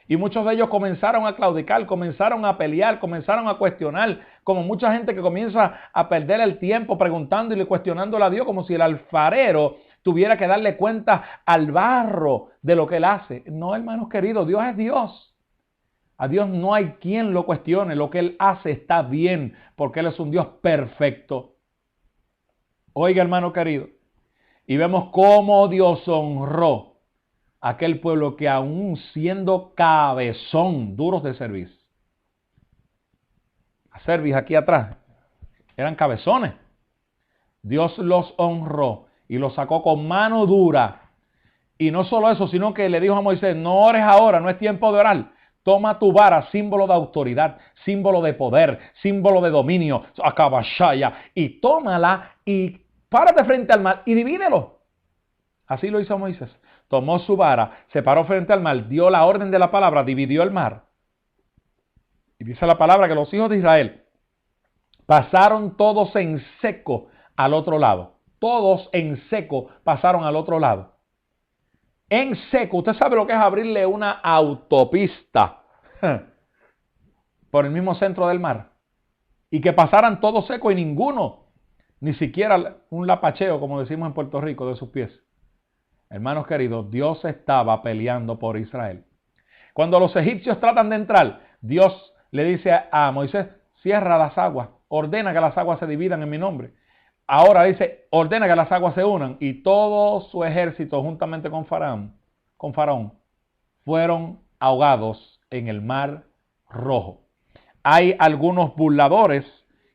Y muchos de ellos comenzaron a claudicar, comenzaron a pelear, comenzaron a cuestionar, como mucha gente que comienza a perder el tiempo preguntándole y cuestionándole a Dios, como si el alfarero tuviera que darle cuenta al barro de lo que él hace. No, hermanos queridos, Dios es Dios. A Dios no hay quien lo cuestione, lo que Él hace está bien, porque Él es un Dios perfecto. Oiga, hermano querido, y vemos cómo Dios honró a aquel pueblo que aún siendo cabezón, duros de cerviz. A cerviz aquí atrás, eran cabezones. Dios los honró y los sacó con mano dura. Y no solo eso, sino que le dijo a Moisés, no ores ahora, no es tiempo de orar. Toma tu vara, símbolo de autoridad, símbolo de poder, símbolo de dominio, akabashaya, y tómala y párate frente al mar y divídelo. Así lo hizo Moisés. Tomó su vara, se paró frente al mar, dio la orden de la palabra, dividió el mar. Y dice la palabra que los hijos de Israel pasaron todos en seco al otro lado. Todos en seco pasaron al otro lado. En seco, usted sabe lo que es abrirle una autopista por el mismo centro del mar. Y que pasaran todos seco y ninguno, ni siquiera un lapacheo, como decimos en Puerto Rico, de sus pies. Hermanos queridos, Dios estaba peleando por Israel. Cuando los egipcios tratan de entrar, Dios le dice a Moisés, cierra las aguas, ordena que las aguas se dividan en mi nombre. Ahora dice, ordena que las aguas se unan, y todo su ejército juntamente con Faraón fueron ahogados en el Mar Rojo. Hay algunos burladores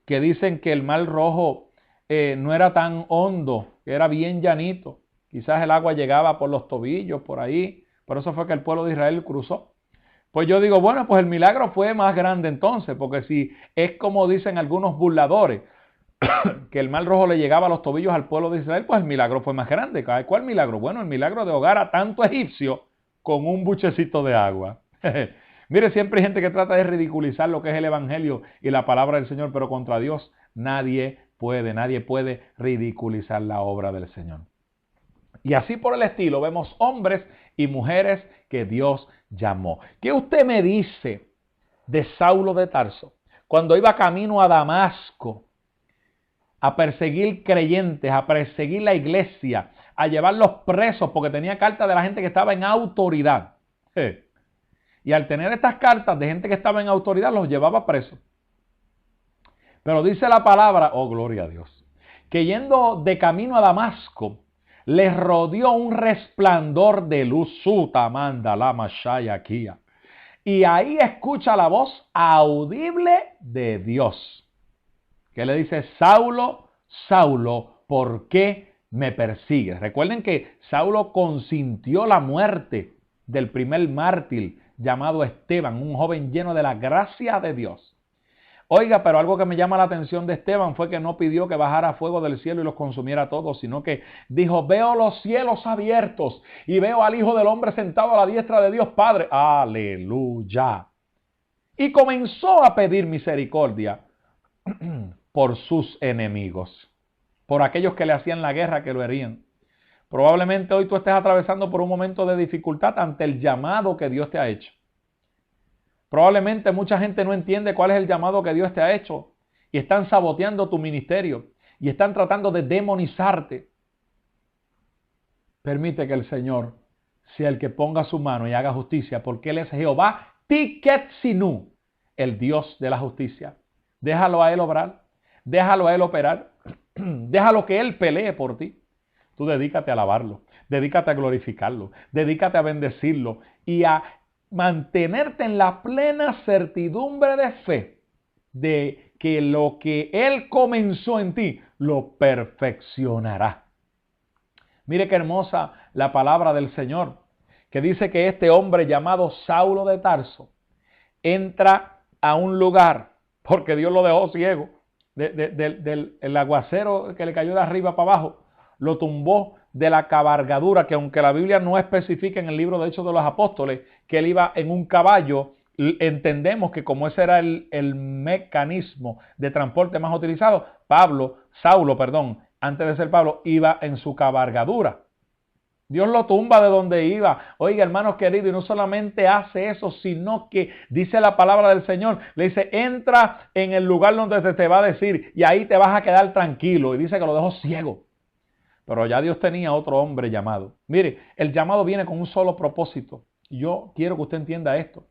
que dicen que el Mar Rojo no era tan hondo, que era bien llanito. Quizás el agua llegaba por los tobillos, por ahí. Por eso fue que el pueblo de Israel cruzó. Pues yo digo, bueno, pues el milagro fue más grande entonces, porque si es como dicen algunos burladores, que el Mar Rojo le llegaba a los tobillos al pueblo de Israel, pues el milagro fue más grande. ¿Cuál milagro? Bueno, el milagro de ahogar a tanto egipcio con un buchecito de agua. Mire, siempre hay gente que trata de ridiculizar lo que es el evangelio y la palabra del Señor, pero contra Dios nadie puede ridiculizar la obra del Señor. Y así por el estilo vemos hombres y mujeres que Dios llamó. ¿Qué usted me dice de Saulo de Tarso? Cuando iba camino a Damasco a perseguir creyentes, a perseguir la iglesia, a llevarlos presos porque tenía cartas de la gente que estaba en autoridad. Y al tener estas cartas de gente que estaba en autoridad, los llevaba presos. Pero dice la palabra, oh gloria a Dios, que yendo de camino a Damasco, les rodeó un resplandor de luz, Sutamanda, Lama, Shaya, Kia. Y ahí escucha la voz audible de Dios, que le dice, Saulo, Saulo, ¿por qué me persigues? Recuerden que Saulo consintió la muerte del primer mártir llamado Esteban, un joven lleno de la gracia de Dios. Oiga, pero algo que me llama la atención de Esteban fue que no pidió que bajara fuego del cielo y los consumiera a todos, sino que dijo, veo los cielos abiertos y veo al Hijo del Hombre sentado a la diestra de Dios Padre. Aleluya. Y comenzó a pedir misericordia por sus enemigos, por aquellos que le hacían la guerra, que lo herían. Probablemente hoy tú estés atravesando por un momento de dificultad ante el llamado que Dios te ha hecho. Probablemente mucha gente no entiende cuál es el llamado que Dios te ha hecho y están saboteando tu ministerio y están tratando de demonizarte. Permite que el Señor sea el que ponga su mano y haga justicia, porque Él es Jehová Tiketsinu, el Dios de la justicia. Déjalo a Él obrar, déjalo a Él operar, déjalo que Él pelee por ti. Tú dedícate a alabarlo, dedícate a glorificarlo, dedícate a bendecirlo y a mantenerte en la plena certidumbre de fe de que lo que Él comenzó en ti lo perfeccionará. Mire qué hermosa la palabra del Señor, que dice que este hombre llamado Saulo de Tarso entra a un lugar porque Dios lo dejó ciego del aguacero que le cayó de arriba para abajo, lo tumbó de la cabalgadura, que aunque la Biblia no especifica en el libro de Hechos de los Apóstoles que él iba en un caballo, entendemos que como ese era el mecanismo de transporte más utilizado, Saulo, antes de ser Pablo, iba en su cabalgadura. Dios lo tumba de donde iba. Oiga, hermanos queridos, y no solamente hace eso, sino que dice la palabra del Señor, le dice, entra en el lugar donde te va a decir y ahí te vas a quedar tranquilo. Y dice que lo dejó ciego. Pero ya Dios tenía otro hombre llamado. Mire, el llamado viene con un solo propósito. Y yo quiero que usted entienda esto.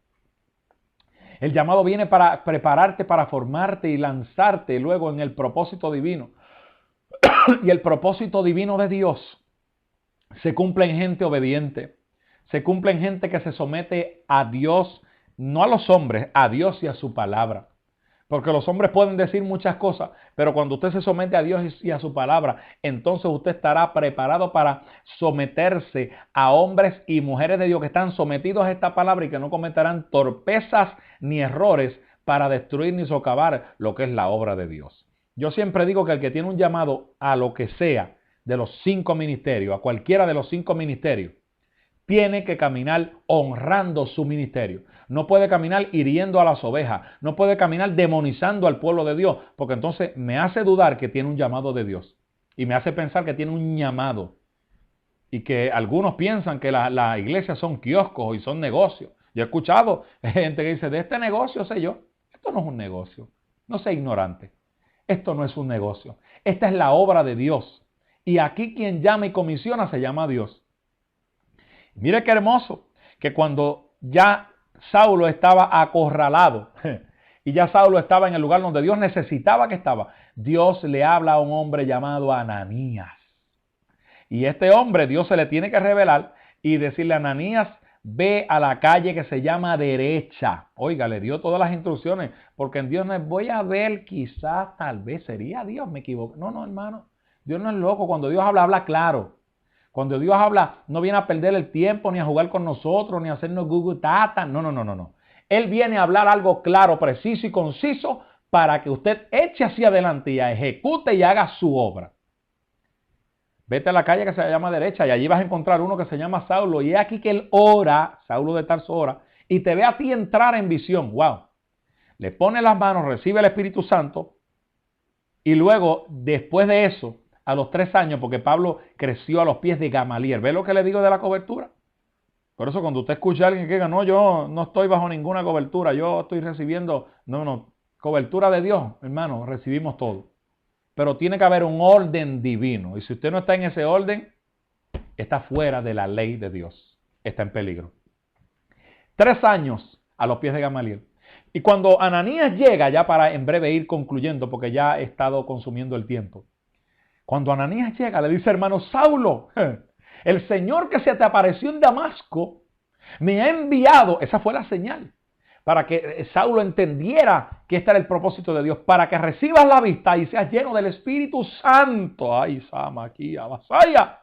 El llamado viene para prepararte, para formarte y lanzarte luego en el propósito divino. Y el propósito divino de Dios se cumple en gente obediente. Se cumple en gente que se somete a Dios, no a los hombres, a Dios y a su palabra. Porque los hombres pueden decir muchas cosas, pero cuando usted se somete a Dios y a su palabra, entonces usted estará preparado para someterse a hombres y mujeres de Dios que están sometidos a esta palabra y que no cometerán torpezas ni errores para destruir ni socavar lo que es la obra de Dios. Yo siempre digo que el que tiene un llamado a lo que sea de los 5 ministerios, a cualquiera de los 5 ministerios, tiene que caminar honrando su ministerio. No puede caminar hiriendo a las ovejas. No puede caminar demonizando al pueblo de Dios. Porque entonces me hace dudar que tiene un llamado de Dios. Y me hace pensar que tiene un llamado. Y que algunos piensan que la iglesia son kioscos y son negocios. Yo he escuchado gente que dice, de este negocio sé yo. Esto no es un negocio. No sea ignorante. Esto no es un negocio. Esta es la obra de Dios. Y aquí quien llama y comisiona se llama Dios. Mire qué hermoso, que cuando ya Saulo estaba acorralado y ya Saulo estaba en el lugar donde Dios necesitaba que estaba, Dios le habla a un hombre llamado Ananías. Y este hombre Dios se le tiene que revelar y decirle a Ananías, ve a la calle que se llama derecha. Oiga, le dio todas las instrucciones, porque en Dios no es, voy a ver, quizás, tal vez, sería Dios, me equivoco. No, hermano, Dios no es loco, cuando Dios habla, habla claro. Cuando Dios habla, no viene a perder el tiempo, ni a jugar con nosotros, ni a hacernos Google Tata. No. Él viene a hablar algo claro, preciso y conciso para que usted eche hacia adelante y ejecute y haga su obra. Vete a la calle que se llama derecha y allí vas a encontrar uno que se llama Saulo. Y es aquí que él ora, Saulo de Tarso ora, y te ve a ti entrar en visión. ¡Wow! Le pone las manos, recibe el Espíritu Santo y luego, después de eso, a los 3 años, porque Pablo creció a los pies de Gamaliel. ¿Ve lo que le digo de la cobertura? Por eso cuando usted escucha a alguien que diga, no, yo no estoy bajo ninguna cobertura, yo estoy recibiendo, no, cobertura de Dios, hermano, recibimos todo. Pero tiene que haber un orden divino. Y si usted no está en ese orden, está fuera de la ley de Dios. Está en peligro. 3 años a los pies de Gamaliel. Y cuando Ananías llega, ya para en breve ir concluyendo, porque ya he estado consumiendo el tiempo. Cuando Ananías llega, le dice, hermano Saulo, el Señor que se te apareció en Damasco me ha enviado, esa fue la señal, para que Saulo entendiera que este era el propósito de Dios, para que recibas la vista y seas lleno del Espíritu Santo. Ay, Samaquía, Basaya.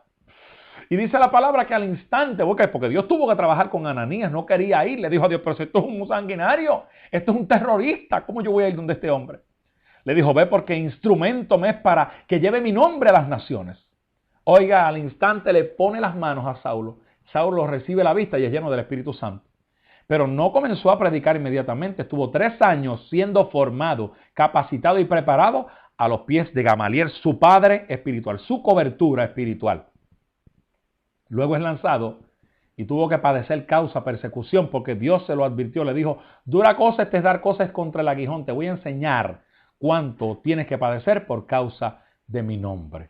Y dice la palabra que al instante, porque Dios tuvo que trabajar con Ananías, no quería ir, le dijo a Dios, pero esto es un sanguinario, esto es un terrorista, ¿cómo yo voy a ir donde este hombre? Le dijo, ve porque instrumento me es para que lleve mi nombre a las naciones. Oiga, al instante le pone las manos a Saulo. Saulo recibe la vista y es lleno del Espíritu Santo. Pero no comenzó a predicar inmediatamente. Estuvo 3 años siendo formado, capacitado y preparado a los pies de Gamaliel, su padre espiritual, su cobertura espiritual. Luego es lanzado y tuvo que padecer causa, persecución, porque Dios se lo advirtió. Le dijo, dura cosa es dar cosas contra el aguijón. Te voy a enseñar cuánto tienes que padecer por causa de mi nombre.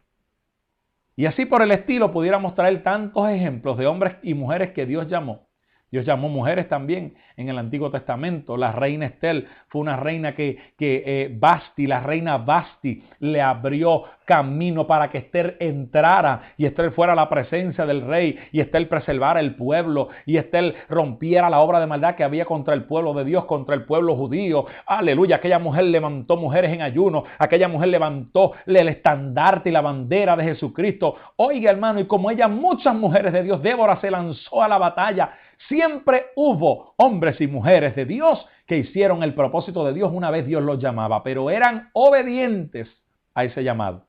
Y así por el estilo pudiéramos traer tantos ejemplos de hombres y mujeres que Dios llamó. Dios llamó mujeres también en el Antiguo Testamento. La reina Estel fue una reina la reina Basti le abrió camino para que Esther entrara y Esther fuera a la presencia del rey y Esther preservara el pueblo y Esther rompiera la obra de maldad que había contra el pueblo de Dios, contra el pueblo judío. Aleluya, aquella mujer levantó mujeres en ayuno, aquella mujer levantó el estandarte y la bandera de Jesucristo. Oiga, hermano, y como ella, muchas mujeres de Dios, Débora se lanzó a la batalla. Siempre hubo hombres y mujeres de Dios que hicieron el propósito de Dios una vez Dios los llamaba, pero eran obedientes a ese llamado.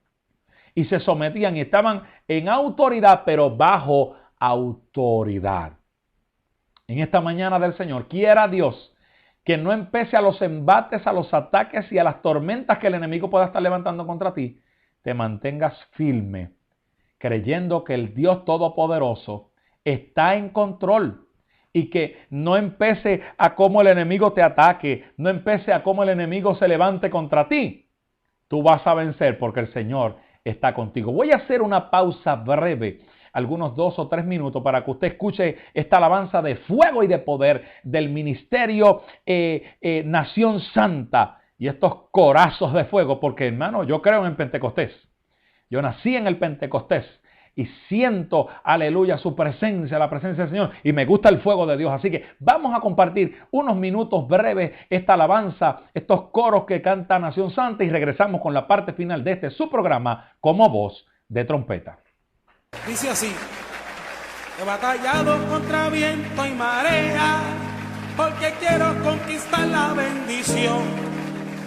Y se sometían y estaban en autoridad, pero bajo autoridad. En esta mañana del Señor, quiera Dios que no empece a los embates, a los ataques y a las tormentas que el enemigo pueda estar levantando contra ti, te mantengas firme, creyendo que el Dios Todopoderoso está en control. Y que no empece a cómo el enemigo te ataque, no empece a cómo el enemigo se levante contra ti. Tú vas a vencer porque el Señor está contigo. Voy a hacer una pausa breve, algunos 2 o 3 minutos, para que usted escuche esta alabanza de fuego y de poder del ministerio Nación Santa y estos corazos de fuego, porque hermano, yo creo en Pentecostés. Yo nací en el Pentecostés. y siento, aleluya, su presencia, la presencia del Señor, y me gusta el fuego de Dios. Así que vamos a compartir unos minutos breves esta alabanza, estos coros que canta Nación Santa, y regresamos con la parte final de este su programa como voz de trompeta. Dice así: he batallado contra viento y marea, porque quiero conquistar la bendición.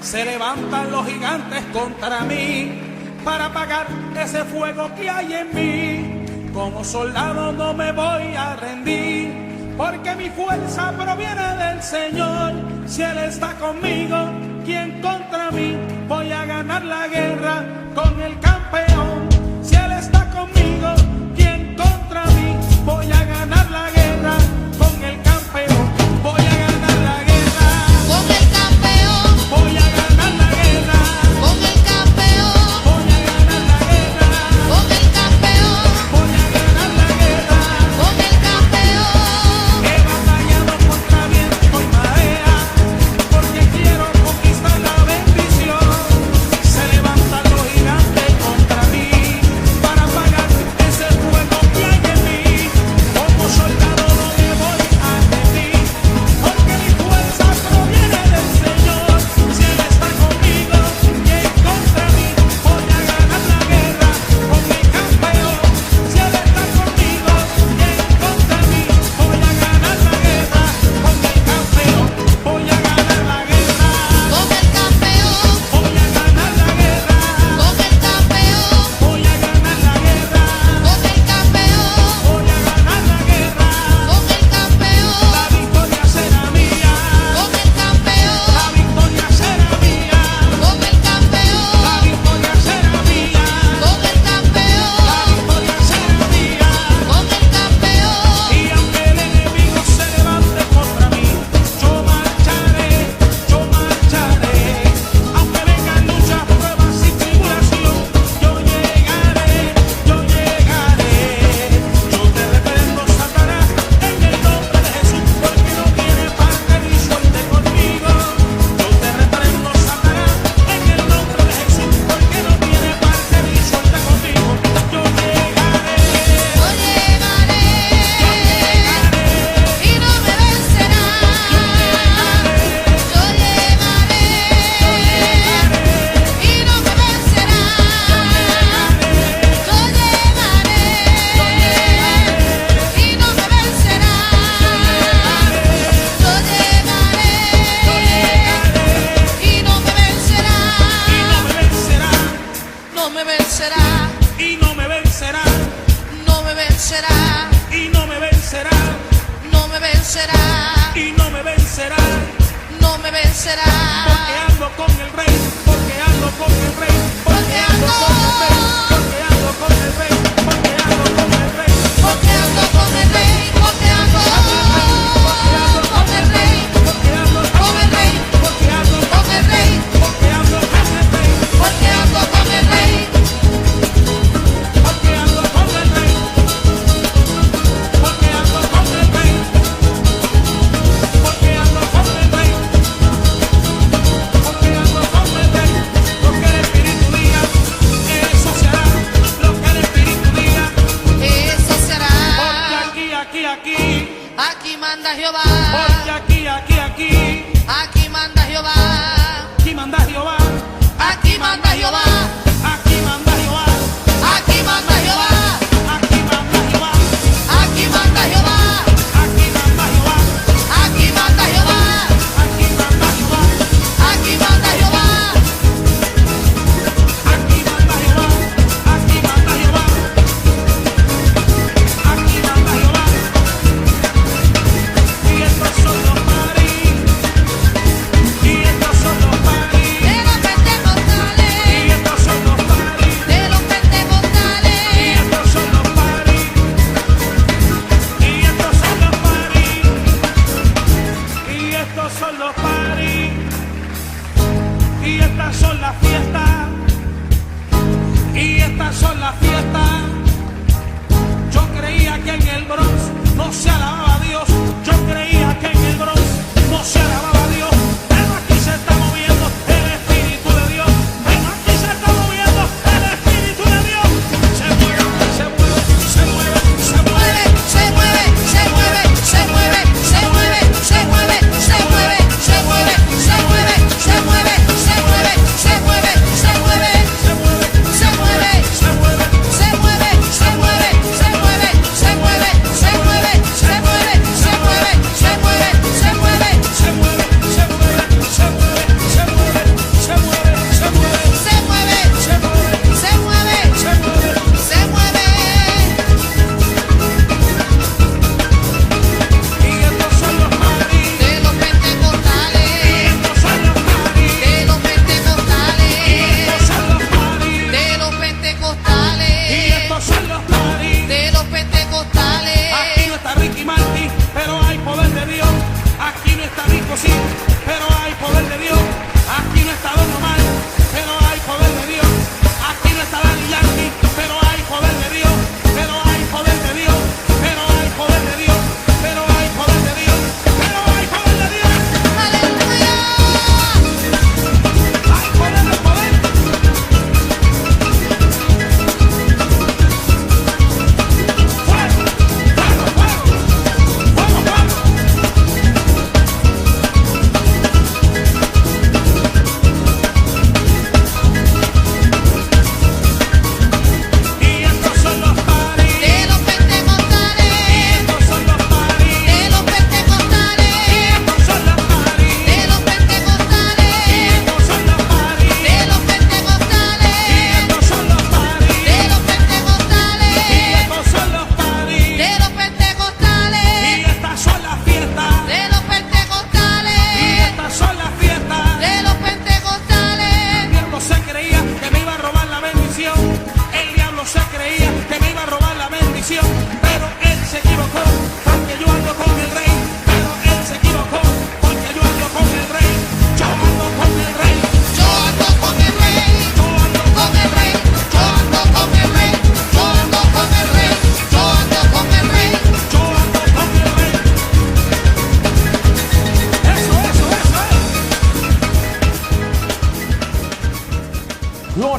Se levantan los gigantes contra mí, para apagar ese fuego que hay en mí. Como soldado no me voy a rendir, porque mi fuerza proviene del Señor. Si Él está conmigo, ¿quién contra mí? Voy a ganar la guerra con el campeón. Si Él está conmigo, ¿quién contra mí? Voy a ganar la guerra con el campeón. Voy a ganar la guerra con el campeón, voy a ganar la guerra con el campeón, voy a ganar la guerra con el campeón, voy a ganar la guerra. con el campeón. He batallado contra viento y marea, porque quiero conquistar la bendición. Se levantan los gigantes contra mí, para apagar ese fuego que hay en mí. Como soldado no me voy a rendir, porque mi fuerza proviene del Señor. Si Él está conmigo, ¿quién contra mí? Voy a ganar la guerra con mi campeón. Si Él está conmigo, ¿quién contra mí? Voy a ganar la guerra con el campeón. Voy a ganar la guerra Con el campeón, voy a ganar la guerra con el campeón, voy a ganar la guerra con el campeón, voy a ganar la guerra. con el campeón, La victoria será mía, con el campeón, la victoria será mía, con el campeón, la victoria será mía, con el campeón, la victoria será mía. con el campeón. Y aunque el enemigo se levante contra mí, yo marcharé, yo marcharé. Aunque vengan luchas, pruebas y tribulación, yo llegaré, yo llegaré. Yo te reprendo, Satanás, en el nombre de Jesús, porque no tiene parte ni suerte conmigo. Yo te reprendo, Satanás, en el nombre de Jesús, porque no tiene parte ni suerte conmigo. Yo llegaré, Yo llegaré y no me vencerás. Yo llegaré y no me vencerás. Yo llegaré y no me vencerás. Yo llegaré y no me vencerás. y no me vencerá, No me vencerá, y no me vencerá, no me vencerá, y no me vencerá, no me vencerá, y no me vencerá. no me vencerá. Porque ando con el rey, porque ando con el rey, porque ando con el rey, porque ando con el rey, porque ando con el rey, Porque ando con el rey, porque ando con el rey, porque ando con el rey, porque ando con el rey, porque ando con el rey, porque ando con el rey, porque ando con el rey, porque ando con el rey, porque ando con el rey, porque ando con el rey. Lo que el Espíritu diga, eso será. Lo que el Espíritu diga, eso será. porque aquí, Aquí manda Jehová, porque aquí, aquí manda Jehová, aquí manda Jehová, aquí manda Jehová, aquí manda Jehová, aquí manda Jehová, aquí manda Jehová, aquí manda Jehová, aquí manda Jehová, aquí manda Jehová, aquí manda Jehová, aquí manda Jehová. aquí manda Jehová, aquí manda Jehová, aquí manda Jehová. Y estos son los paris, y estos son los paris, De los pentecostales, y estos son los paris, de los pentecostales, y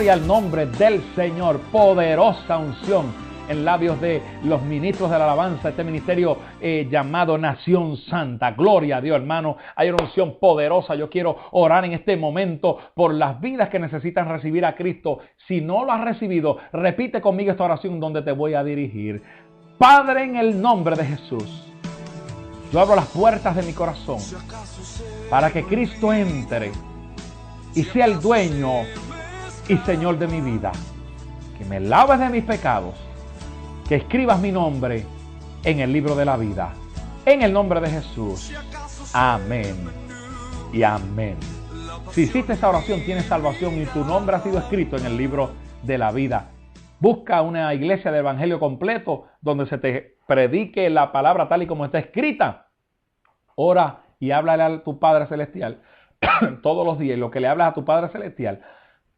Gloria al nombre del Señor. Poderosa unción en labios de los ministros de la alabanza, este ministerio llamado Nación Santa. Gloria a Dios, hermano. Hay una unción poderosa. Yo quiero orar en este momento por las vidas que necesitan recibir a Cristo. Si no lo has recibido, repite conmigo esta oración donde te voy a dirigir. Padre, en el nombre de Jesús, yo abro las puertas de mi corazón para que Cristo entre y sea el dueño y Señor de mi vida. Que me laves de mis pecados, que escribas mi nombre en el libro de la vida. En el nombre de Jesús. Amén y amén. Si hiciste esa oración, tienes salvación y tu nombre ha sido escrito en el libro de la vida. Busca una iglesia de evangelio completo donde se te predique la palabra tal y como está escrita. Ora y háblale a tu Padre Celestial todos los días. Y lo que le hablas a tu Padre Celestial,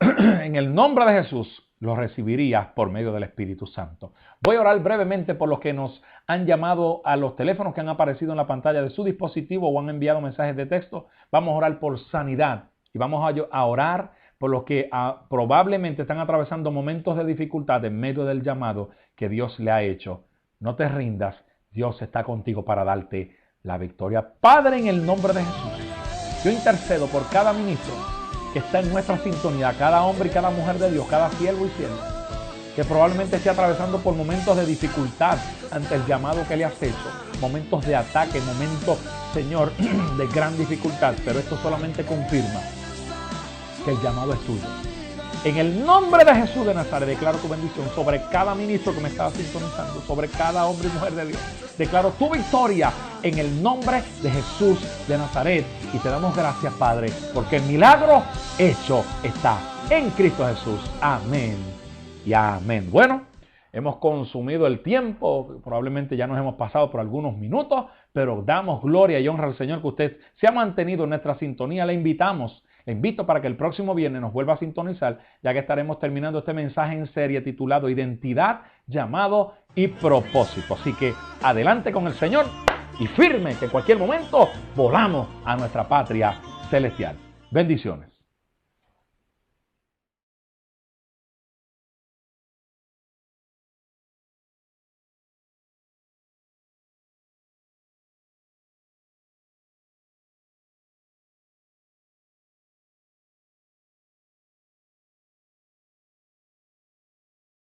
en el nombre de Jesús, lo recibirías por medio del Espíritu Santo. Voy a orar brevemente por los que nos han llamado a los teléfonos que han aparecido en la pantalla de su dispositivo o han enviado mensajes de texto. Vamos a orar por sanidad y vamos a orar por los que probablemente están atravesando momentos de dificultad en medio del llamado que Dios le ha hecho. No te rindas, Dios está contigo para darte la victoria. Padre, en el nombre de Jesús, yo intercedo por cada ministro que está en nuestra sintonía, cada hombre y cada mujer de Dios, cada siervo y sierva, que probablemente esté atravesando por momentos de dificultad ante el llamado que le has hecho, momentos de ataque, momentos, Señor, de gran dificultad, pero esto solamente confirma que el llamado es tuyo. En el nombre de Jesús de Nazaret, declaro tu bendición sobre cada ministro que me estaba sintonizando, sobre cada hombre y mujer de Dios. Declaro tu victoria en el nombre de Jesús de Nazaret. Y te damos gracias, Padre, porque el milagro hecho está en Cristo Jesús. Amén y amén. Bueno, hemos consumido el tiempo, probablemente ya nos hemos pasado por algunos minutos, pero damos gloria y honra al Señor que usted se ha mantenido en nuestra sintonía. Le invito para que el próximo viernes nos vuelva a sintonizar, ya que estaremos terminando este mensaje en serie titulado Identidad, Llamado y Propósito. Así que adelante con el Señor y firme que en cualquier momento volamos a nuestra patria celestial. Bendiciones.